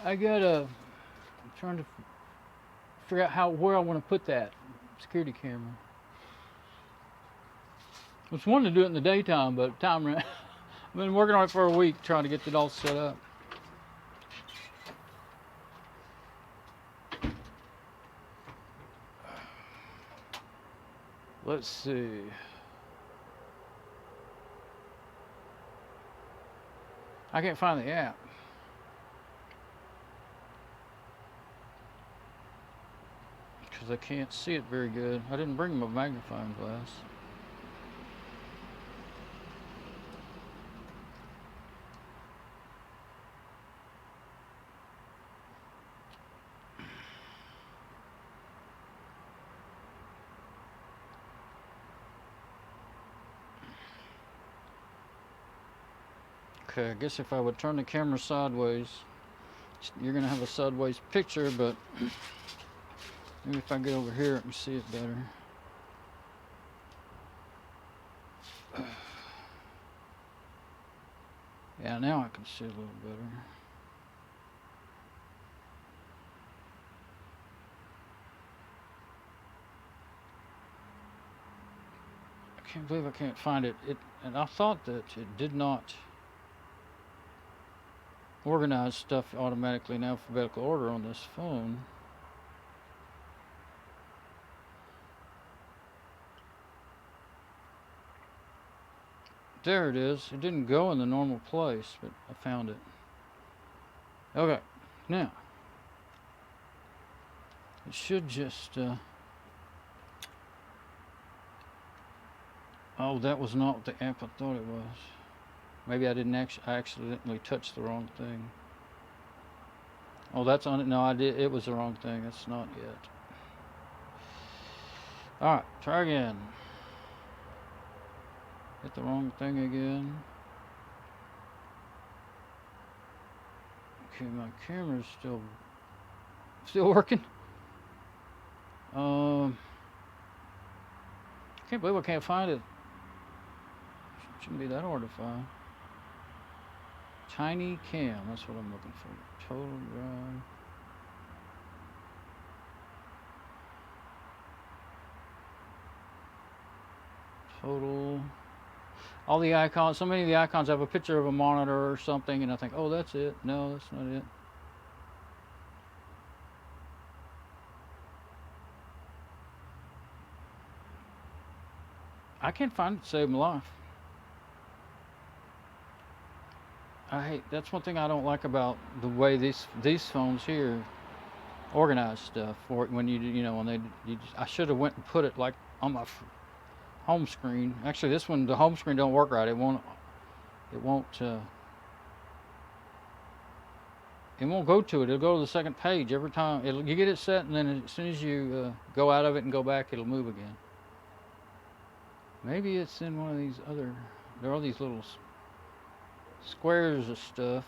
I'm trying to figure out where I want to put that security camera. I was wanting to do it in the daytime, but time ran. I've been working on it for a week trying to get it all set up. Let's see. I can't find the app. Because I can't see it very good. I didn't bring my magnifying glass. Okay, I guess if I would turn the camera sideways, you're gonna have a sideways picture, but maybe if I get over here, I can see it better. Yeah, now I can see a little better. I can't believe I can't find it. And I thought that it did not organize stuff automatically in alphabetical order on this phone. There it is. It didn't go in the normal place, but I found it. Okay, now it should just oh, that was not the app I thought it was. Maybe I didn't I accidentally touched the wrong thing. Oh, that's on it. No, I did. It was the wrong thing. That's not it. Alright, try again. Hit the wrong thing again. Okay, my camera's still working. I can't believe I can't find it. Shouldn't be that hard to find. tinyCam, that's what I'm looking for. Total drive. Total. All the icons, so many of the icons have a picture of a monitor or something, and I think, oh, that's it. No, that's not it. I can't find it to save my life. That's one thing I don't like about the way these phones here organize stuff for when I should have went and put it like on my home screen. Actually, this one, the home screen don't work right. It won't go to it. It'll go to the second page every time. You get it set, and then as soon as you go out of it and go back, it'll move again. Maybe it's in one of these other. There are these little squares of stuff.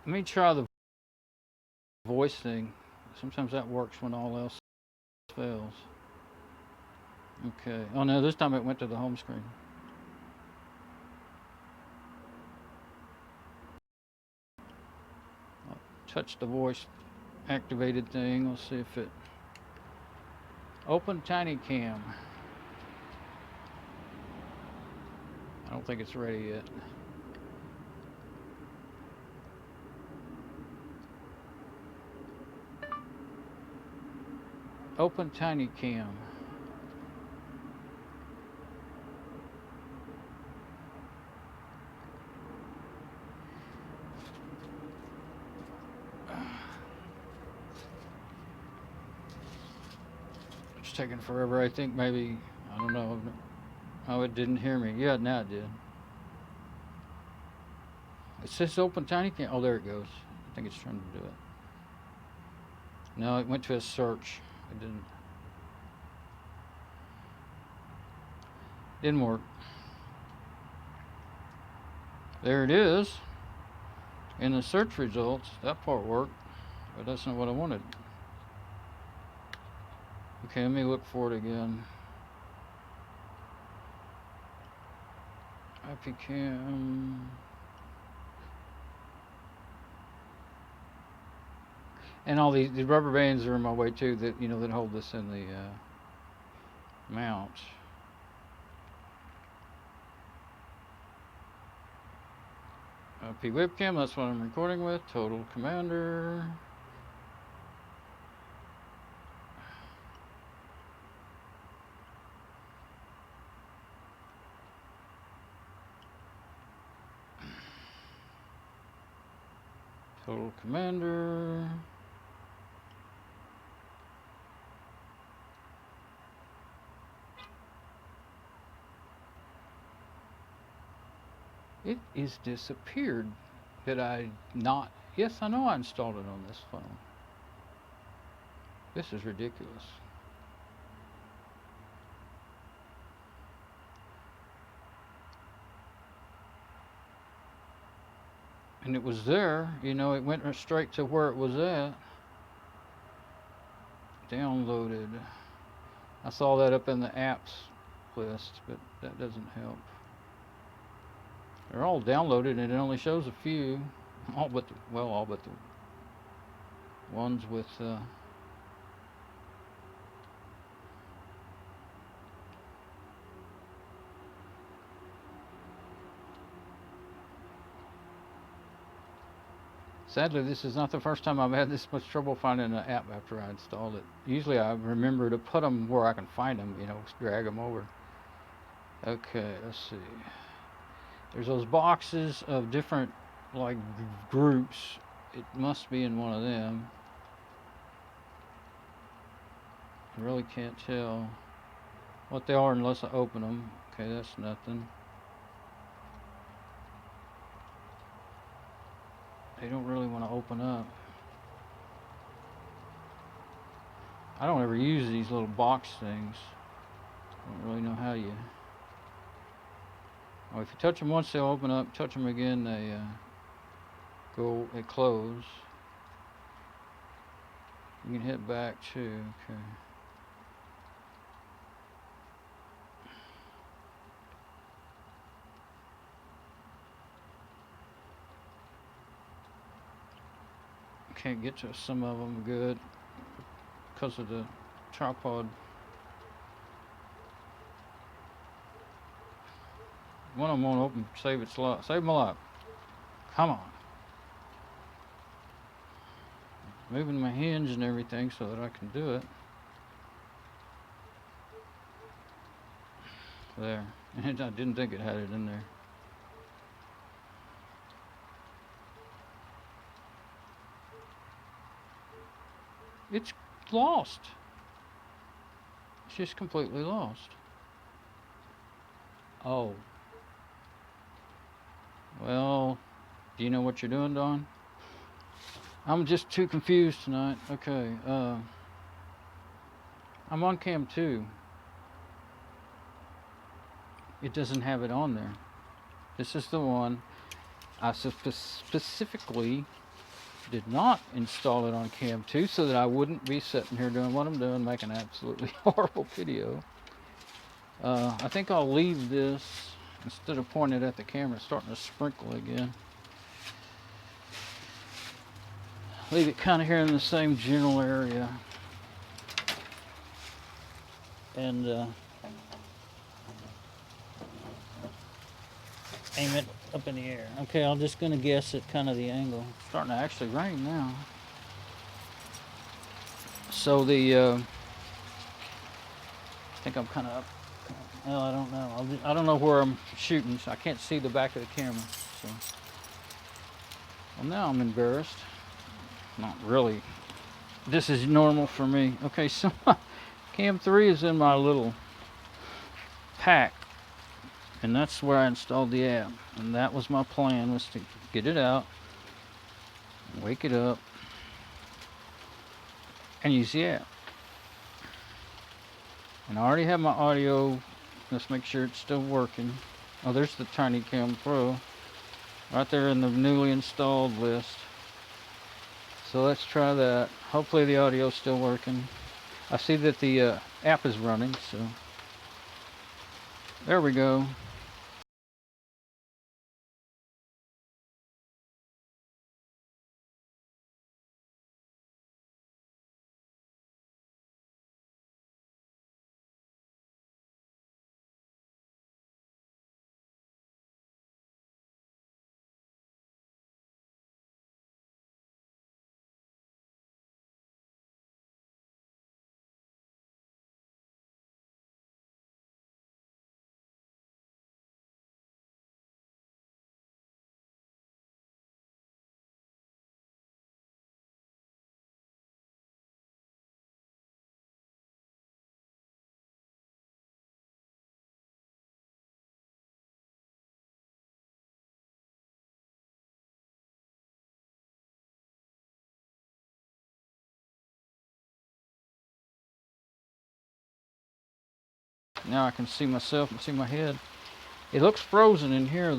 Let me try the voice thing. Sometimes that works when all else fails. Okay. Oh no, this time it went to the home screen. I'll touch the voice activated thing. Let's see if it. Open tinyCam. I don't think it's ready yet. Open tinyCam. It's taking forever. I think maybe, I don't know. Oh, it didn't hear me. Yeah, now it did. It says open tinyCam. Oh, there it goes. I think it's trying to do it. No, it went to a search. It didn't work. There it is. In the search results, that part worked, but that's not what I wanted. Okay, let me look for it again. IPCam. And all these rubber bands are in my way too. That that hold this in the mount. IP webcam. That's what I'm recording with. Total Commander. Total Commander. It is disappeared. Did I not? Yes, I know I installed it on this phone. This is ridiculous. And it was there, it went straight to where it was at. Downloaded. I saw that up in the apps list, but that doesn't help. They're all downloaded and it only shows a few. All but the ones with Sadly, this is not the first time I've had this much trouble finding an app after I installed it. Usually I remember to put them where I can find them, drag them over. Okay, let's see. There's those boxes of different, like, groups. It must be in one of them. I really can't tell what they are unless I open them. Okay, that's nothing. They don't really want to open up. I don't ever use these little box things. I don't really know how you. Oh, if you touch them once, they'll open up. Touch them again, they close. You can hit back too. Okay. Can't get to some of them good because of the tripod. One of them won't open. Save its life. Save my life. Come on. Moving my hinge and everything so that I can do it. There. And I didn't think it had it in there. It's lost. It's just completely lost. Oh. Well, do you know what you're doing, Don? I'm just too confused tonight. Okay. I'm on cam 2. It doesn't have it on there. This is the one I specifically did not install it on cam 2 so that I wouldn't be sitting here doing what I'm doing, making an absolutely horrible video. I think I'll leave this instead of pointing it at the camera. It's starting to sprinkle again. Leave it kind of here in the same general area. And aim it up in the air. Okay, I'm just gonna guess at kind of the angle. It's starting to actually rain now. So I think I'm kind of up. Well, I don't know. I don't know where I'm shooting, so I can't see the back of the camera. So, well, now I'm embarrassed. Not really. This is normal for me. Okay, so cam 3 is in my little pack, and that's where I installed the app. And that was my plan, was to get it out, wake it up, and use the app. And I already have my audio. Let's make sure it's still working. Oh, there's the tinyCam Pro right there in the newly installed list. So let's try that. Hopefully the audio's still working. I see that the app is running, so there we go. Now I can see myself and see my head. It looks frozen in here.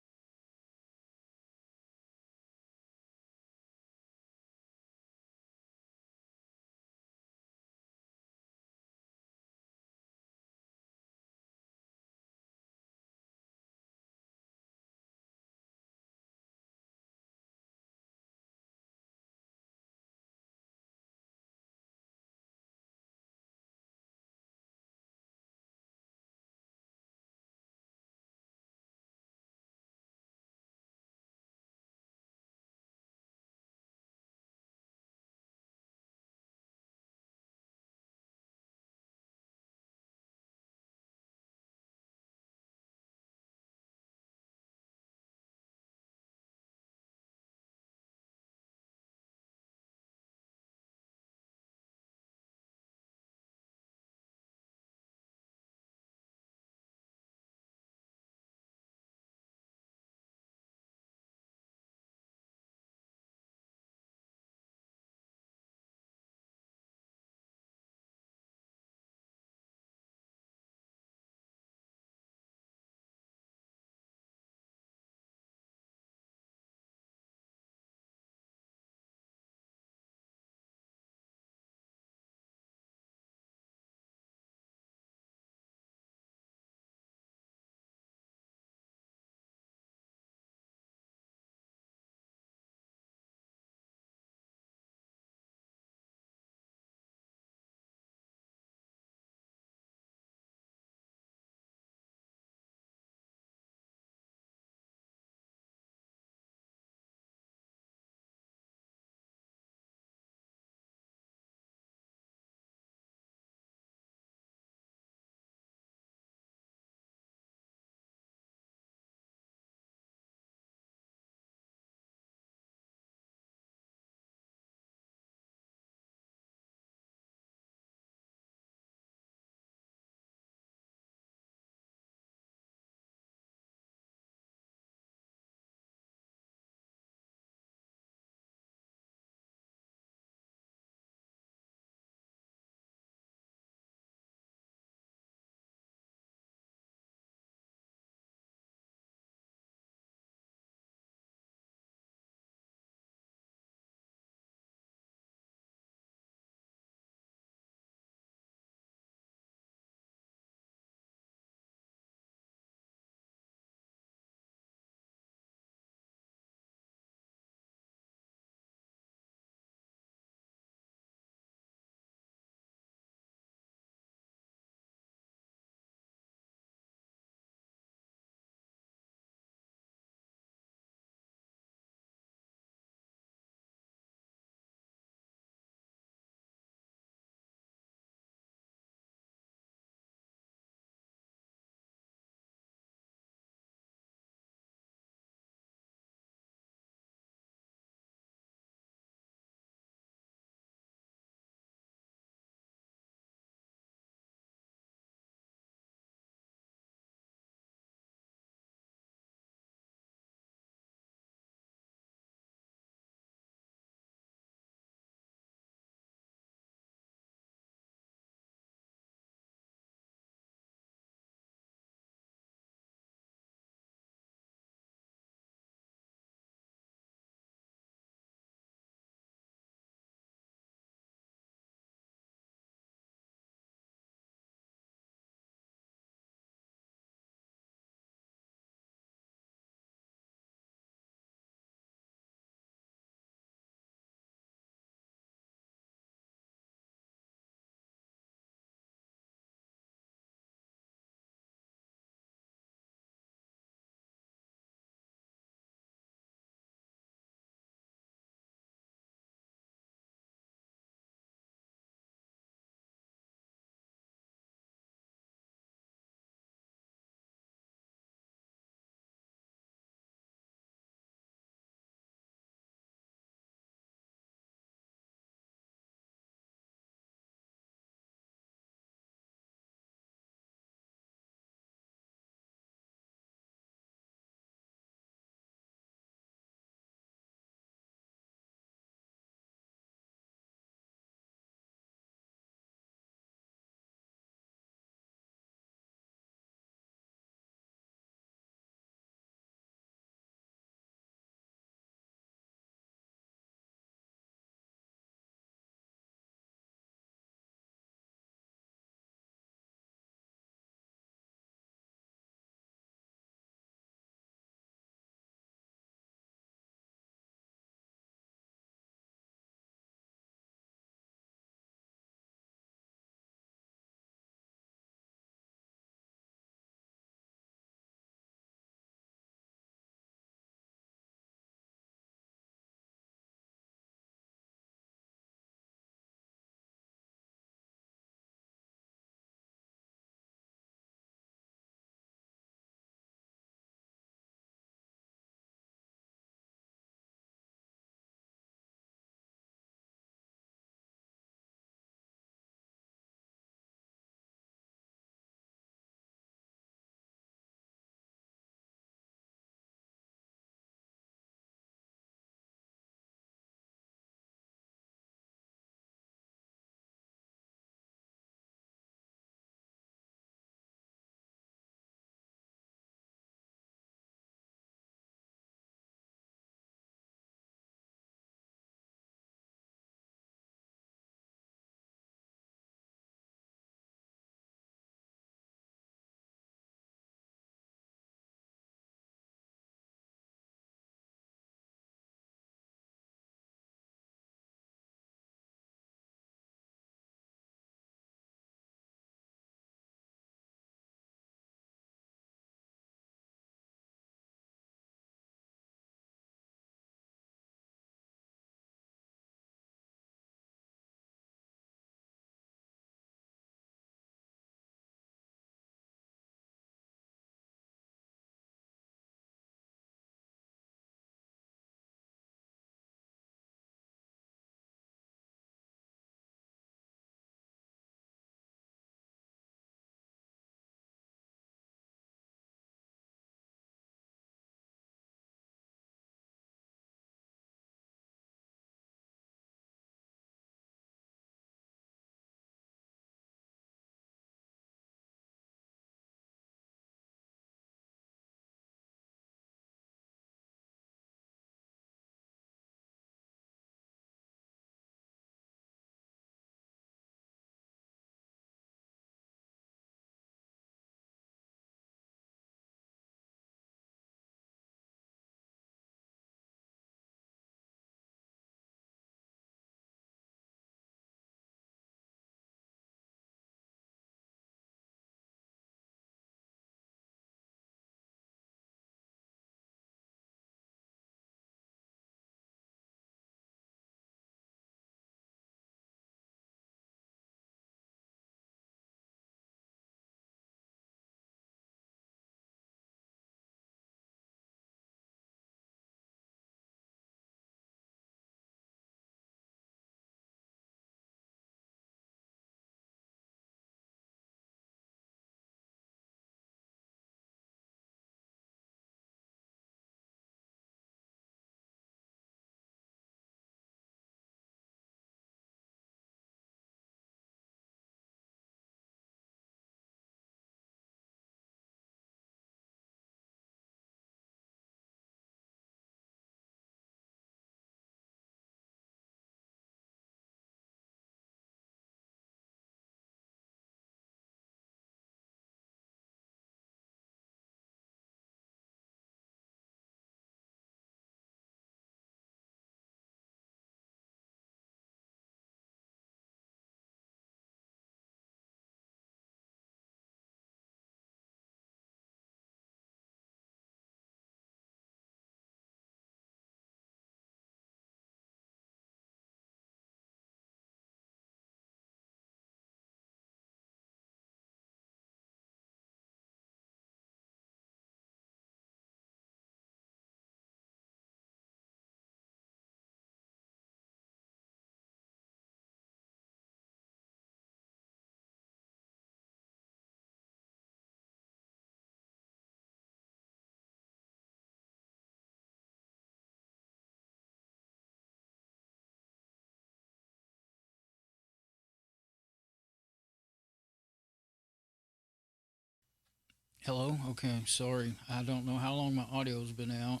Hello? Okay, sorry. I don't know how long my audio's been out.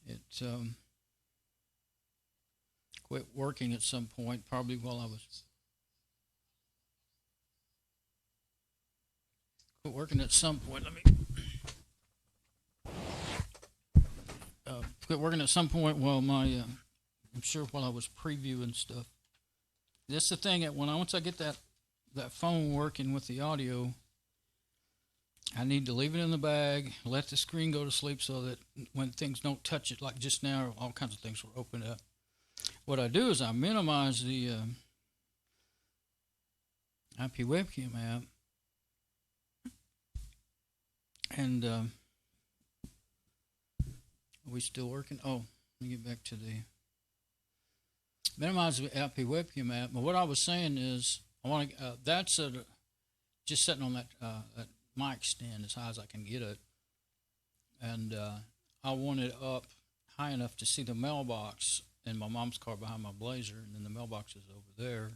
It quit working at some point, probably while I was quit working at some point. Let me quit working at some point while my I'm sure while I was previewing stuff. That's the thing. Once I get that phone working with the audio, I need to leave it in the bag, let the screen go to sleep so that when things don't touch it, like just now, all kinds of things will open up. What I do is I minimize the IP webcam app, and are we still working? Oh, let me get back to the minimize the IP webcam app. But what I was saying is, I want to. That's just sitting on that mic stand as high as I can get it, and I want it up high enough to see the mailbox in my mom's car behind my Blazer, and then the mailbox is over there.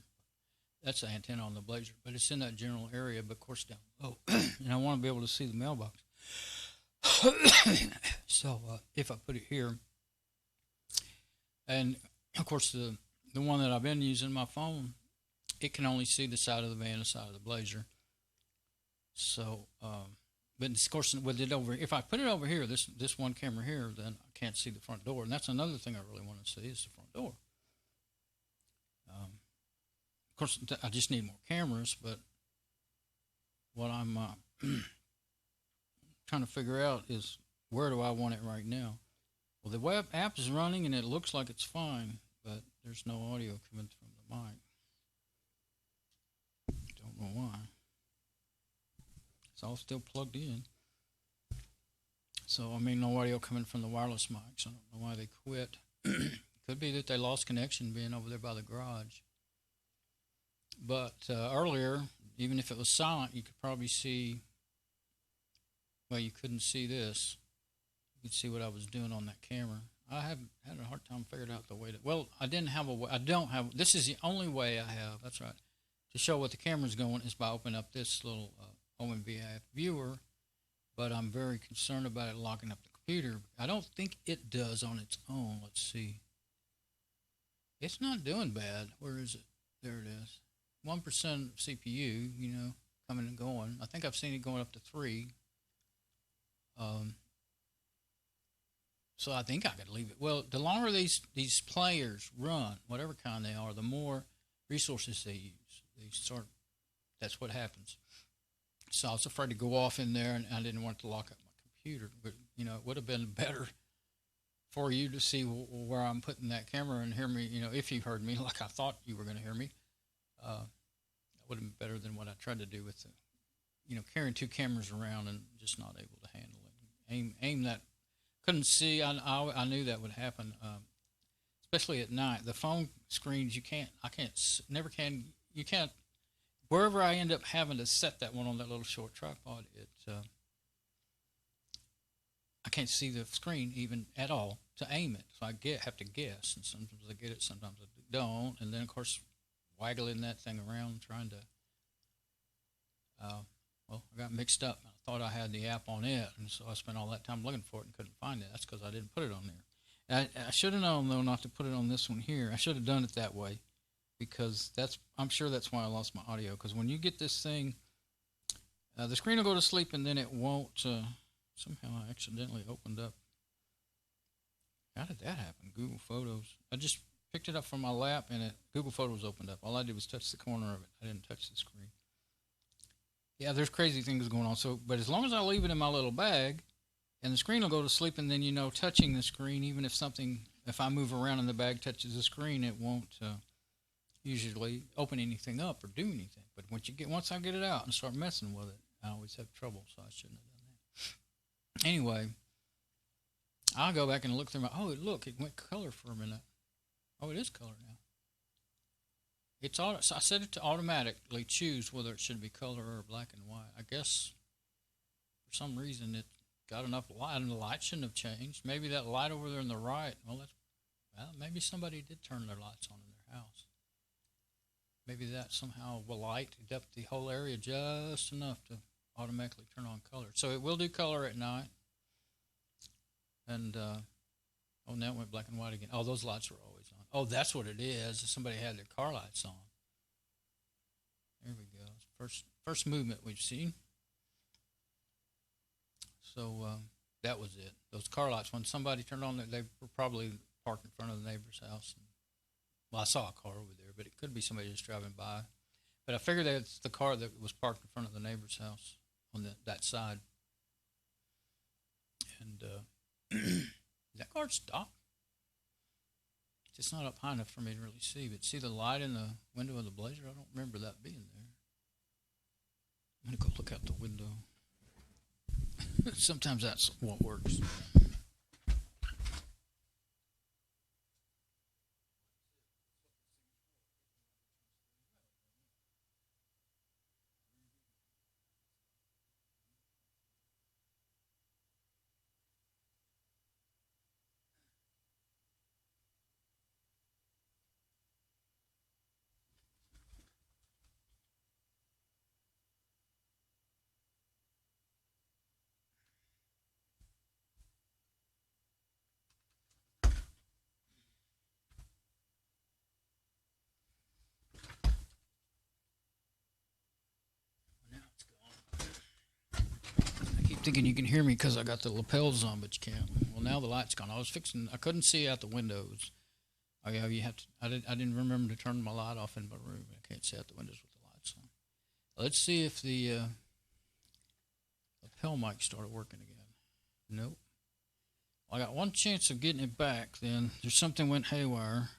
That's the antenna on the Blazer, but it's in that general area, but of course down low, and I want to be able to see the mailbox. So if I put it here, and of course the one that I've been using, my phone, it can only see the side of the van, the side of the Blazer. So, but of course with it over, if I put it over here, this one camera here, then I can't see the front door, and that's another thing I really want to see is the front door. Of course, I just need more cameras, but what I'm trying to figure out is where do I want it right now? Well, the web app is running and it looks like it's fine, but there's no audio coming from the mic. Don't know why. It's all still plugged in. So, I mean, no audio coming from the wireless mics. I don't know why they quit. Could be that they lost connection being over there by the garage. But earlier, even if it was silent, you could probably see, well, you couldn't see this. You could see what I was doing on that camera. I have had a hard time figuring out the way to, well, I don't have, this is the only way I have, that's right, to show what the camera's going is by opening up this little ONVIF viewer, but I'm very concerned about it locking up the computer. I don't think it does on its own. Let's see. It's not doing bad. Where is it? There it is. 1% CPU, you know, coming and going. I think I've seen it going up to 3. So I think I could leave it. Well, the longer these players run, whatever kind they are, the more resources they use. That's what happens. So I was afraid to go off in there, and I didn't want to lock up my computer. But, you know, it would have been better for you to see where I'm putting that camera and hear me, you know, if you heard me like I thought you were going to hear me. That would have been better than what I tried to do with the, you know, carrying 2 cameras around and just not able to handle it. Aim that. Couldn't see. I knew that would happen, especially at night. The phone screens, you can't. Never can. You can't. Wherever I end up having to set that one on that little short tripod, I can't see the screen even at all to aim it. So I have to guess, and sometimes I get it, sometimes I don't, and then of course waggling that thing around trying to. Well, I got mixed up. I thought I had the app on it, and so I spent all that time looking for it and couldn't find it. That's because I didn't put it on there. I should have known, though, not to put it on this one here. I should have done it that way, because I'm sure that's why I lost my audio. Because when you get this thing, the screen will go to sleep, and then it won't. Somehow I accidentally opened up. How did that happen? Google Photos. I just picked it up from my lap, and Google Photos opened up. All I did was touch the corner of it. I didn't touch the screen. Yeah, there's crazy things going on. So, but as long as I leave it in my little bag, and the screen will go to sleep, and then, you know, touching the screen, even if I move around and the bag touches the screen, it won't usually open anything up or do anything. But once I get it out and start messing with it, I always have trouble. So I shouldn't have done that. Anyway, I'll go back and look through look, it went color for a minute. Oh, it is color now. So I set it to automatically choose whether it should be color or black and white. I guess for some reason it got enough light, and the light shouldn't have changed. Maybe that light over there on the right, maybe somebody did turn their lights on in their house. Maybe that somehow will light up the whole area just enough to automatically turn on color. So it will do color at night. And, oh, now it went black and white again. Oh, those lights were always on. Oh, that's what it is. Somebody had their car lights on. There we go. First movement we've seen. So that was it. Those car lights, when somebody turned on, they were probably parked in front of the neighbor's house. Well, I saw a car over there, but it could be somebody just driving by. But I figured that's the car that was parked in front of the neighbor's house on that side. And that car stopped. It's just not up high enough for me to really see. But see the light in the window of the Blazer? I don't remember that being there. I'm going to go look out the window. Sometimes that's what works. Thinking you can hear me because I got the lapels on, but you can't. Well, now the light's gone. I couldn't see out the windows. Oh yeah, you have to. I didn't remember to turn my light off in my room. I can't see out the windows with the lights on. Let's see if the lapel mic started working again. Nope. Well, I got one chance of getting it back. Then there's something went haywire.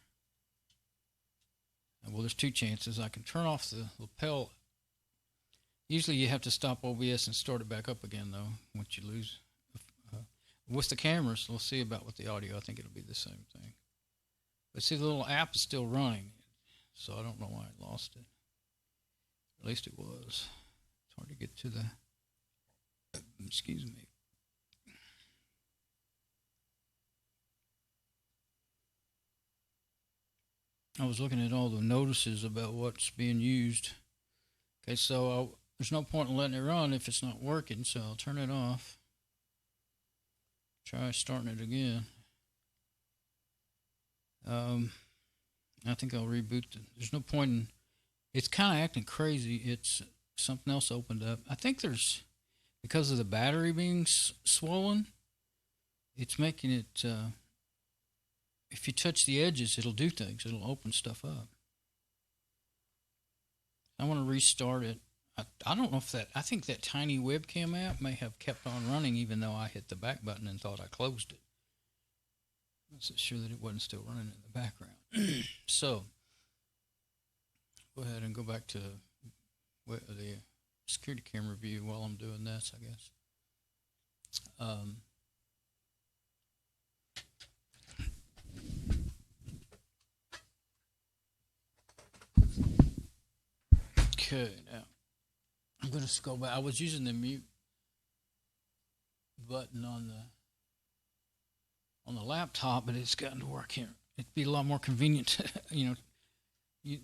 Well, there's two chances. I can turn off the lapel. Usually you have to stop OBS and start it back up again, though, once you lose. With the cameras, we'll see about with the audio. I think it'll be the same thing. But see, the little app is still running, so I don't know why I lost it. At least it was. It's hard to get to the... Excuse me. I was looking at all the notices about what's being used. Okay, so there's no point in letting it run if it's not working, so I'll turn it off. Try starting it again. I think I'll reboot. There's no point in... It's kind of acting crazy. It's something else opened up. I think there's... Because of the battery being swollen, it's making it... if you touch the edges, it'll do things. It'll open stuff up. I want to restart it. I don't know if that... I think that tiny webcam app may have kept on running even though I hit the back button and thought I closed it. I wasn't sure that it wasn't still running in the background. So, go ahead and go back to the security camera view while I'm doing this, I guess. Okay, now I'm going to scroll back. I was using the mute button on the laptop, but it's gotten to work here. It'd be a lot more convenient to,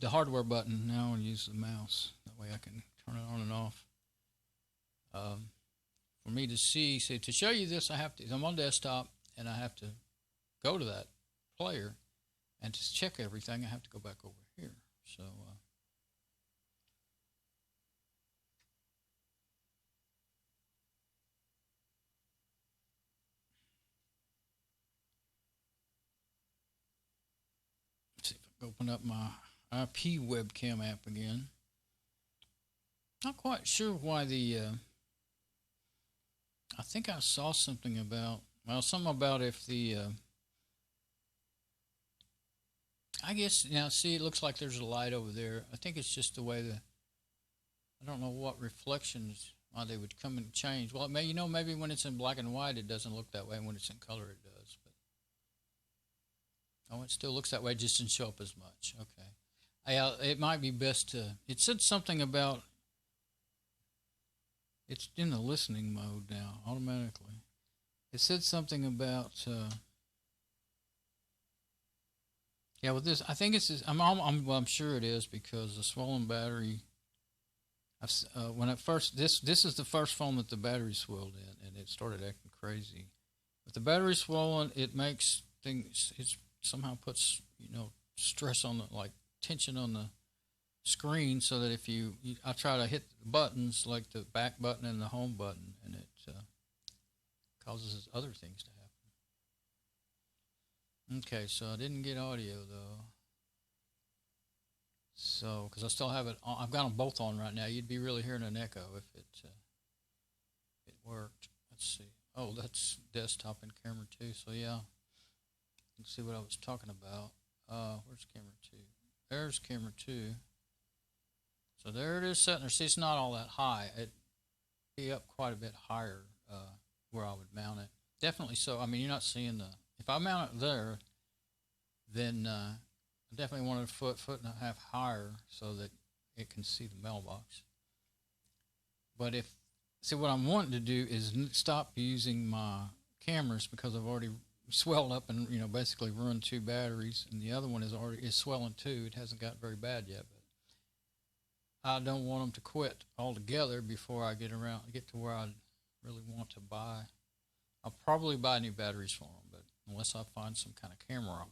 the hardware button now and use the mouse. That way I can turn it on and off. For me to see, to show you this, I'm on desktop and I have to go to that player, and to check everything, I have to go back over here. So, let's see if I can open up my IP webcam app again. Not quite sure why I think I saw something about, if the, I guess, now see, it looks like there's a light over there. I think it's just the way I don't know what reflections, why they would come and change. Well, maybe when it's in black and white, it doesn't look that way, and when it's in color, it does. But, it still looks that way, it just didn't show up as much. Okay. It might be best to, it said something about, it's in the listening mode now, automatically. It said something about, with this, I think it's, I'm sure it is because the swollen battery, When at first, this is the first phone that the battery swelled in, and it started acting crazy. If the battery's swollen, it makes things. It somehow puts stress on the tension on the screen, so that if I try to hit the buttons like the back button and the home button, and it causes other things to happen. Okay, so I didn't get audio though. So, because I still have it on, I've got them both on right now. You'd be really hearing an echo if it worked. Let's see. Oh, that's desktop and camera 2. So yeah, let's see what I was talking about. Where's camera 2? There's camera 2. So there it is sitting there. See, it's not all that high. It'd be up quite a bit higher where I would mount it. Definitely so. I mean, you're not seeing if I mount it there, then I definitely want it a foot and a half higher so that it can see the mailbox. But what I'm wanting to do is stop using my cameras, because I've already swelled up and basically ruined 2 batteries, and the other one is swelling too. It hasn't got very bad yet, but I don't want them to quit altogether before I get to where I really want to buy. I'll probably buy new batteries for them, but unless I find some kind of camera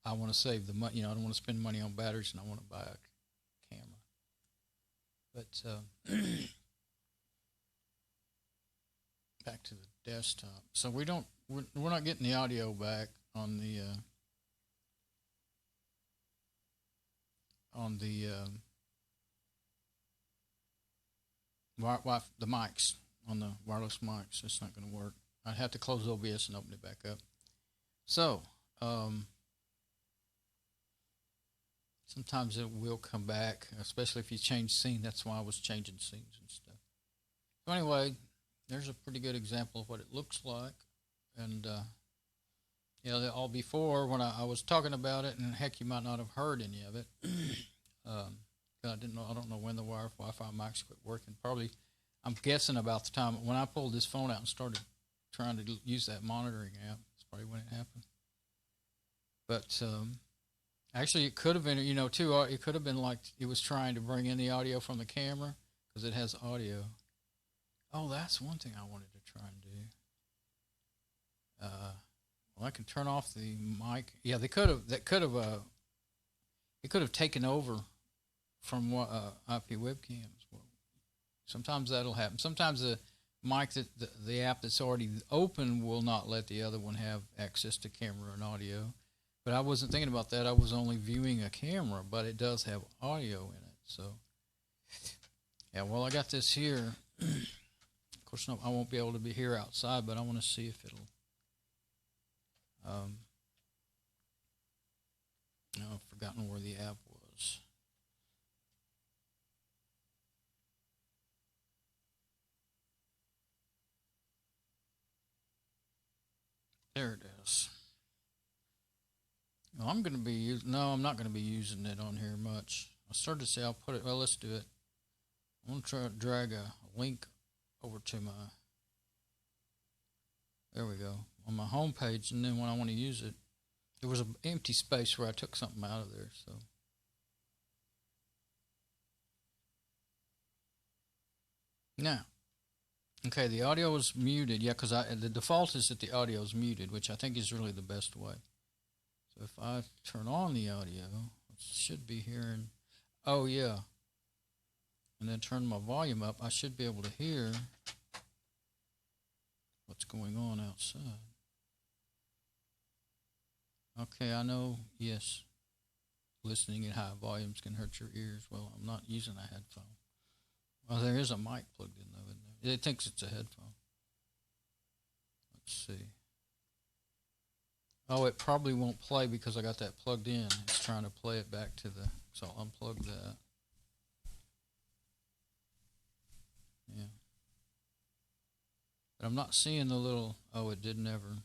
I want to save the money. I don't want to spend money on batteries, and I want to buy a camera. But back to the desktop. So we're not getting the audio back on the mics, on the wireless mics. It's not going to work. I'd have to close OBS and open it back up. So sometimes it will come back, especially if you change scene. That's why I was changing scenes and stuff. So anyway, there's a pretty good example of what it looks like. And all before, when I was talking about it, and heck, you might not have heard any of it. I don't know when the Wi-Fi mics quit working. Probably, I'm guessing about the time when I pulled this phone out and started trying to use that monitoring app. That's probably when it happened. But actually, it could have been, too. It could have been like it was trying to bring in the audio from the camera, because it has audio. Oh, that's one thing I wanted to try and do. Well, I can turn off the mic. Yeah, it could have taken over from IP webcams. Well, sometimes that'll happen. Sometimes the mic the app that's already open will not let the other one have access to camera and audio. But I wasn't thinking about that. I was only viewing a camera, but it does have audio in it. So, yeah, well, I got this here. Of course, no, I won't be able to be here outside, but I want to see if it'll. No, I've forgotten where the app was. There it is. Well, I'm not going to be using it on here much. I started to say I'll put it. Well, let's do it. I'm going to try to drag a link over to there we go, on my home page, and then when I want to use it, there was an empty space where I took something out of there. So now, okay, the audio is muted. Yeah, because the default is that the audio is muted, which I think is really the best way. So if I turn on the audio, it should be hearing. Oh yeah, and then turn my volume up, I should be able to hear what's going on outside. Okay, I know, yes, listening at high volumes can hurt your ears. Well, I'm not using a headphone. Well, there is a mic plugged in, though, isn't there? It thinks it's a headphone. Let's see. Oh, it probably won't play because I got that plugged in. It's trying to play it back to so I'll unplug that. Yeah. But I'm not seeing the little, it didn't ever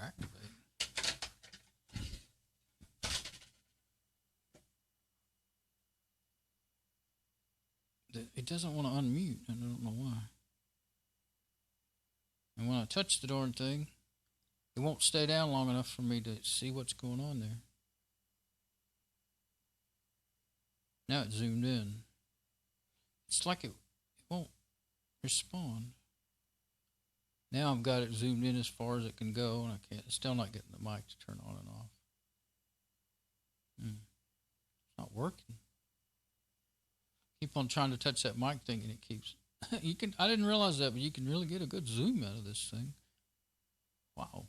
activate. It doesn't want to unmute. I don't know why. And when I touch the darn thing, it won't stay down long enough for me to see what's going on there. Now it's zoomed in. It's like it won't respond. Now I've got it zoomed in as far as it can go, and I can't. It's still not getting the mic to turn on and off. It's not working. Keep on trying to touch that mic thing, and it keeps. You can. I didn't realize that, but you can really get a good zoom out of this thing. Wow.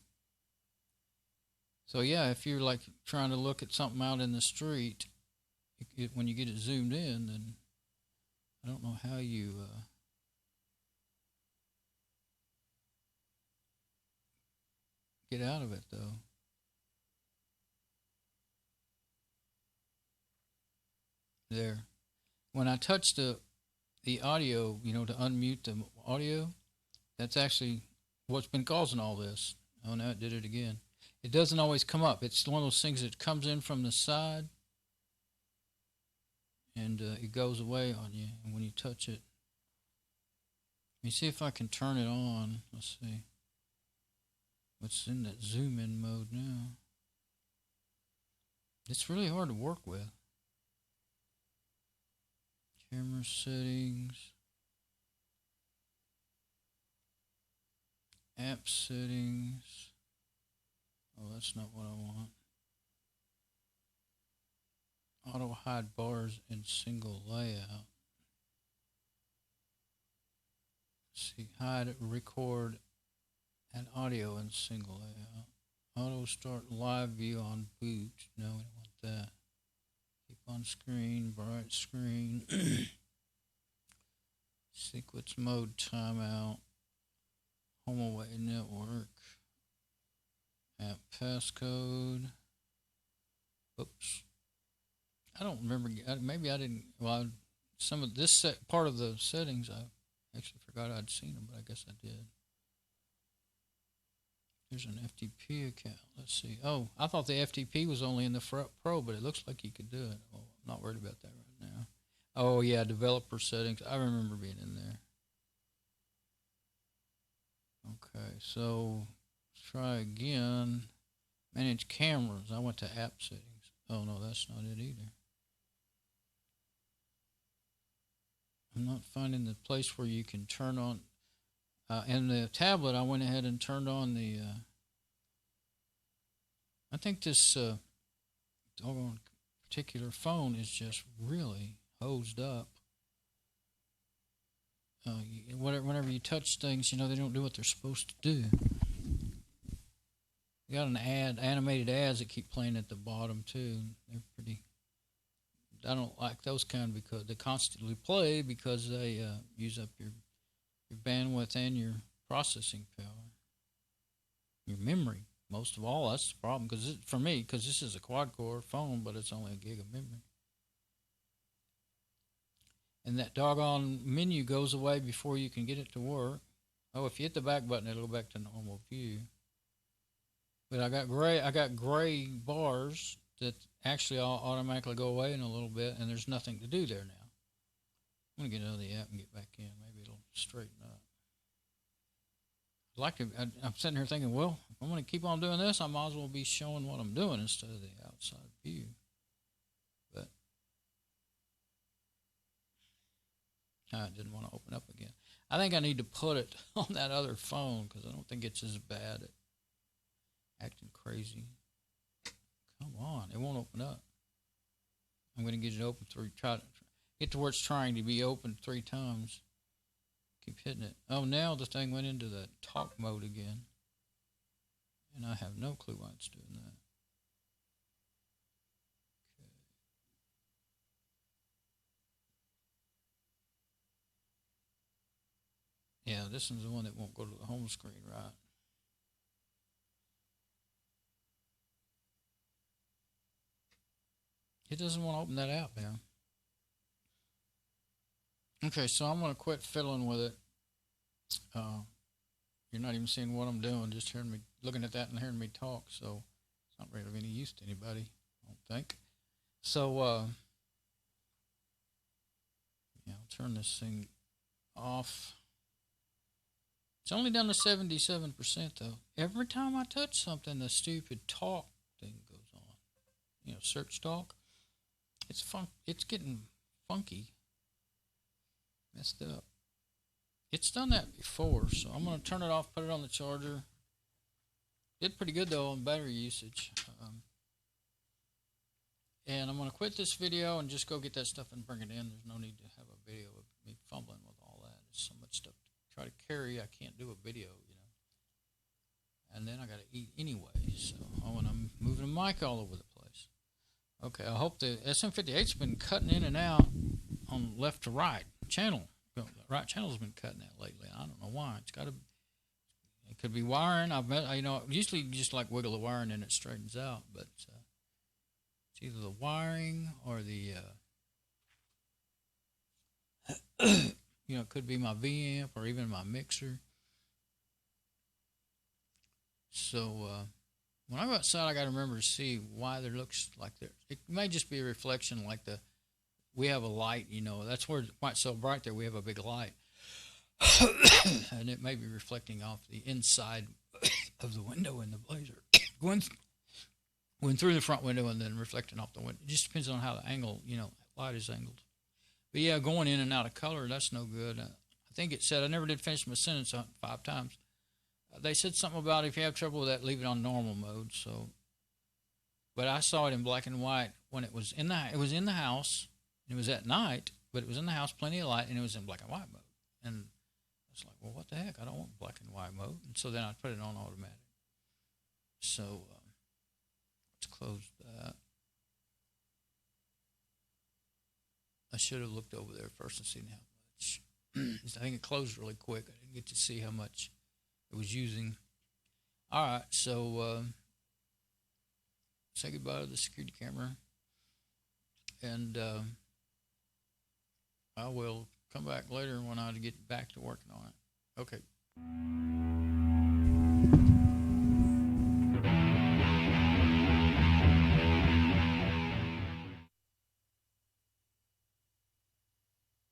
So yeah, if you're like trying to look at something out in the street, when you get it zoomed in, then I don't know how you get out of it though. There. When I touch the audio, to unmute the audio, that's actually what's been causing all this. Oh, now it did it again. It doesn't always come up. It's one of those things that comes in from the side, and it goes away on you. And when you touch it, let me see if I can turn it on. Let's see. What's in that zoom in mode now? It's really hard to work with. Camera settings. App settings. Oh, that's not what I want. Auto hide bars in single layout. Let's see, hide, record, and audio in single layout. Auto start live view on boot. No, we don't want that. Keep on screen, bright screen. Sequence mode timeout. Home away network. App passcode. Oops. I don't remember. Maybe I didn't. Well, some of this part of the settings, I actually forgot I'd seen them, but I guess I did. There's an FTP account. Let's see. Oh, I thought the FTP was only in the Pro, but it looks like you could do it. Oh, I'm not worried about that right now. Oh, yeah, developer settings. I remember being in there. Okay, so let's try again. Manage cameras. I went to app settings. Oh, no, that's not it either. I'm not finding the place where you can turn on. In the tablet, I went ahead and turned on the. I think this particular phone is just really hosed up. Whenever you touch things, they don't do what they're supposed to do. You got animated ads that keep playing at the bottom too. They're pretty. I don't like those kind because they constantly play because they use up your bandwidth and your processing power, your memory. Most of all, that's the problem for me, because this is a quad-core phone, but it's only a gig of memory. And that doggone menu goes away before you can get it to work. Oh, if you hit the back button, it'll go back to normal view. But I got gray bars that actually automatically go away in a little bit, and there's nothing to do there now. I'm going to get out of the app and get back in. Maybe it'll straighten up. I'm sitting here thinking, well, if I'm going to keep on doing this, I might as well be showing what I'm doing instead of the outside view. But I didn't want to open up again. I think I need to put it on that other phone because I don't think it's as bad at acting crazy. Come on, it won't open up. I'm going to get it open try to get to where it's trying to be open 3 times. Keep hitting it. Oh, now the thing went into the talk mode again. And I have no clue why it's doing that. Okay. Yeah, this is the one that won't go to the home screen, right? It doesn't want to open that out now. Okay, so I'm going to quit fiddling with it. You're not even seeing what I'm doing, just hearing me, looking at that and hearing me talk, so it's not really of any use to anybody, I don't think. So, yeah, I'll turn this thing off. It's only down to 77%, though. Every time I touch something, the stupid talk thing goes on. Search talk. It's getting funky. Messed up. It's done that before, so I'm going to turn it off, put it on the charger. Did pretty good, though, on battery usage. And I'm going to quit this video and just go get that stuff and bring it in. There's no need to have a video of me fumbling with all that. There's so much stuff to try to carry. I can't do a video, you know. And then I got to eat anyway. So, and I'm moving the mic all over the place. Okay, I hope the SM58's been cutting in and out on left to right channel. The right channel's been cutting that lately. I don't know why. It's got to. It could be wiring. I've met, you know, usually just like wiggle the wire and then it straightens out, but it's either the wiring or the you know, it could be my V amp or even my mixer. So when I go outside, I got to remember to see why there looks like there. It may just be a reflection, like we have a light, you know. That's where it's so bright there. We have a big light, and it may be reflecting off the inside of the window in the blazer, going through the front window and then reflecting off the window. It just depends on how the angle, you know, light is angled. But yeah, going in and out of color, that's no good. I think it said, I never did finish my sentence 5 times. They said something about if you have trouble with that, leave it on normal mode. So, but I saw it in black and white when it was in the house. It was at night, but it was in the house, plenty of light, and it was in black and white mode. And I was like, well, what the heck? I don't want black and white mode. And so then I put it on automatic. So let's close that. I should have looked over there first and seen how much. I think it closed really quick. I didn't get to see how much it was using. All right, so say goodbye to the security camera. And I will come back later when I get back to working on it. Okay.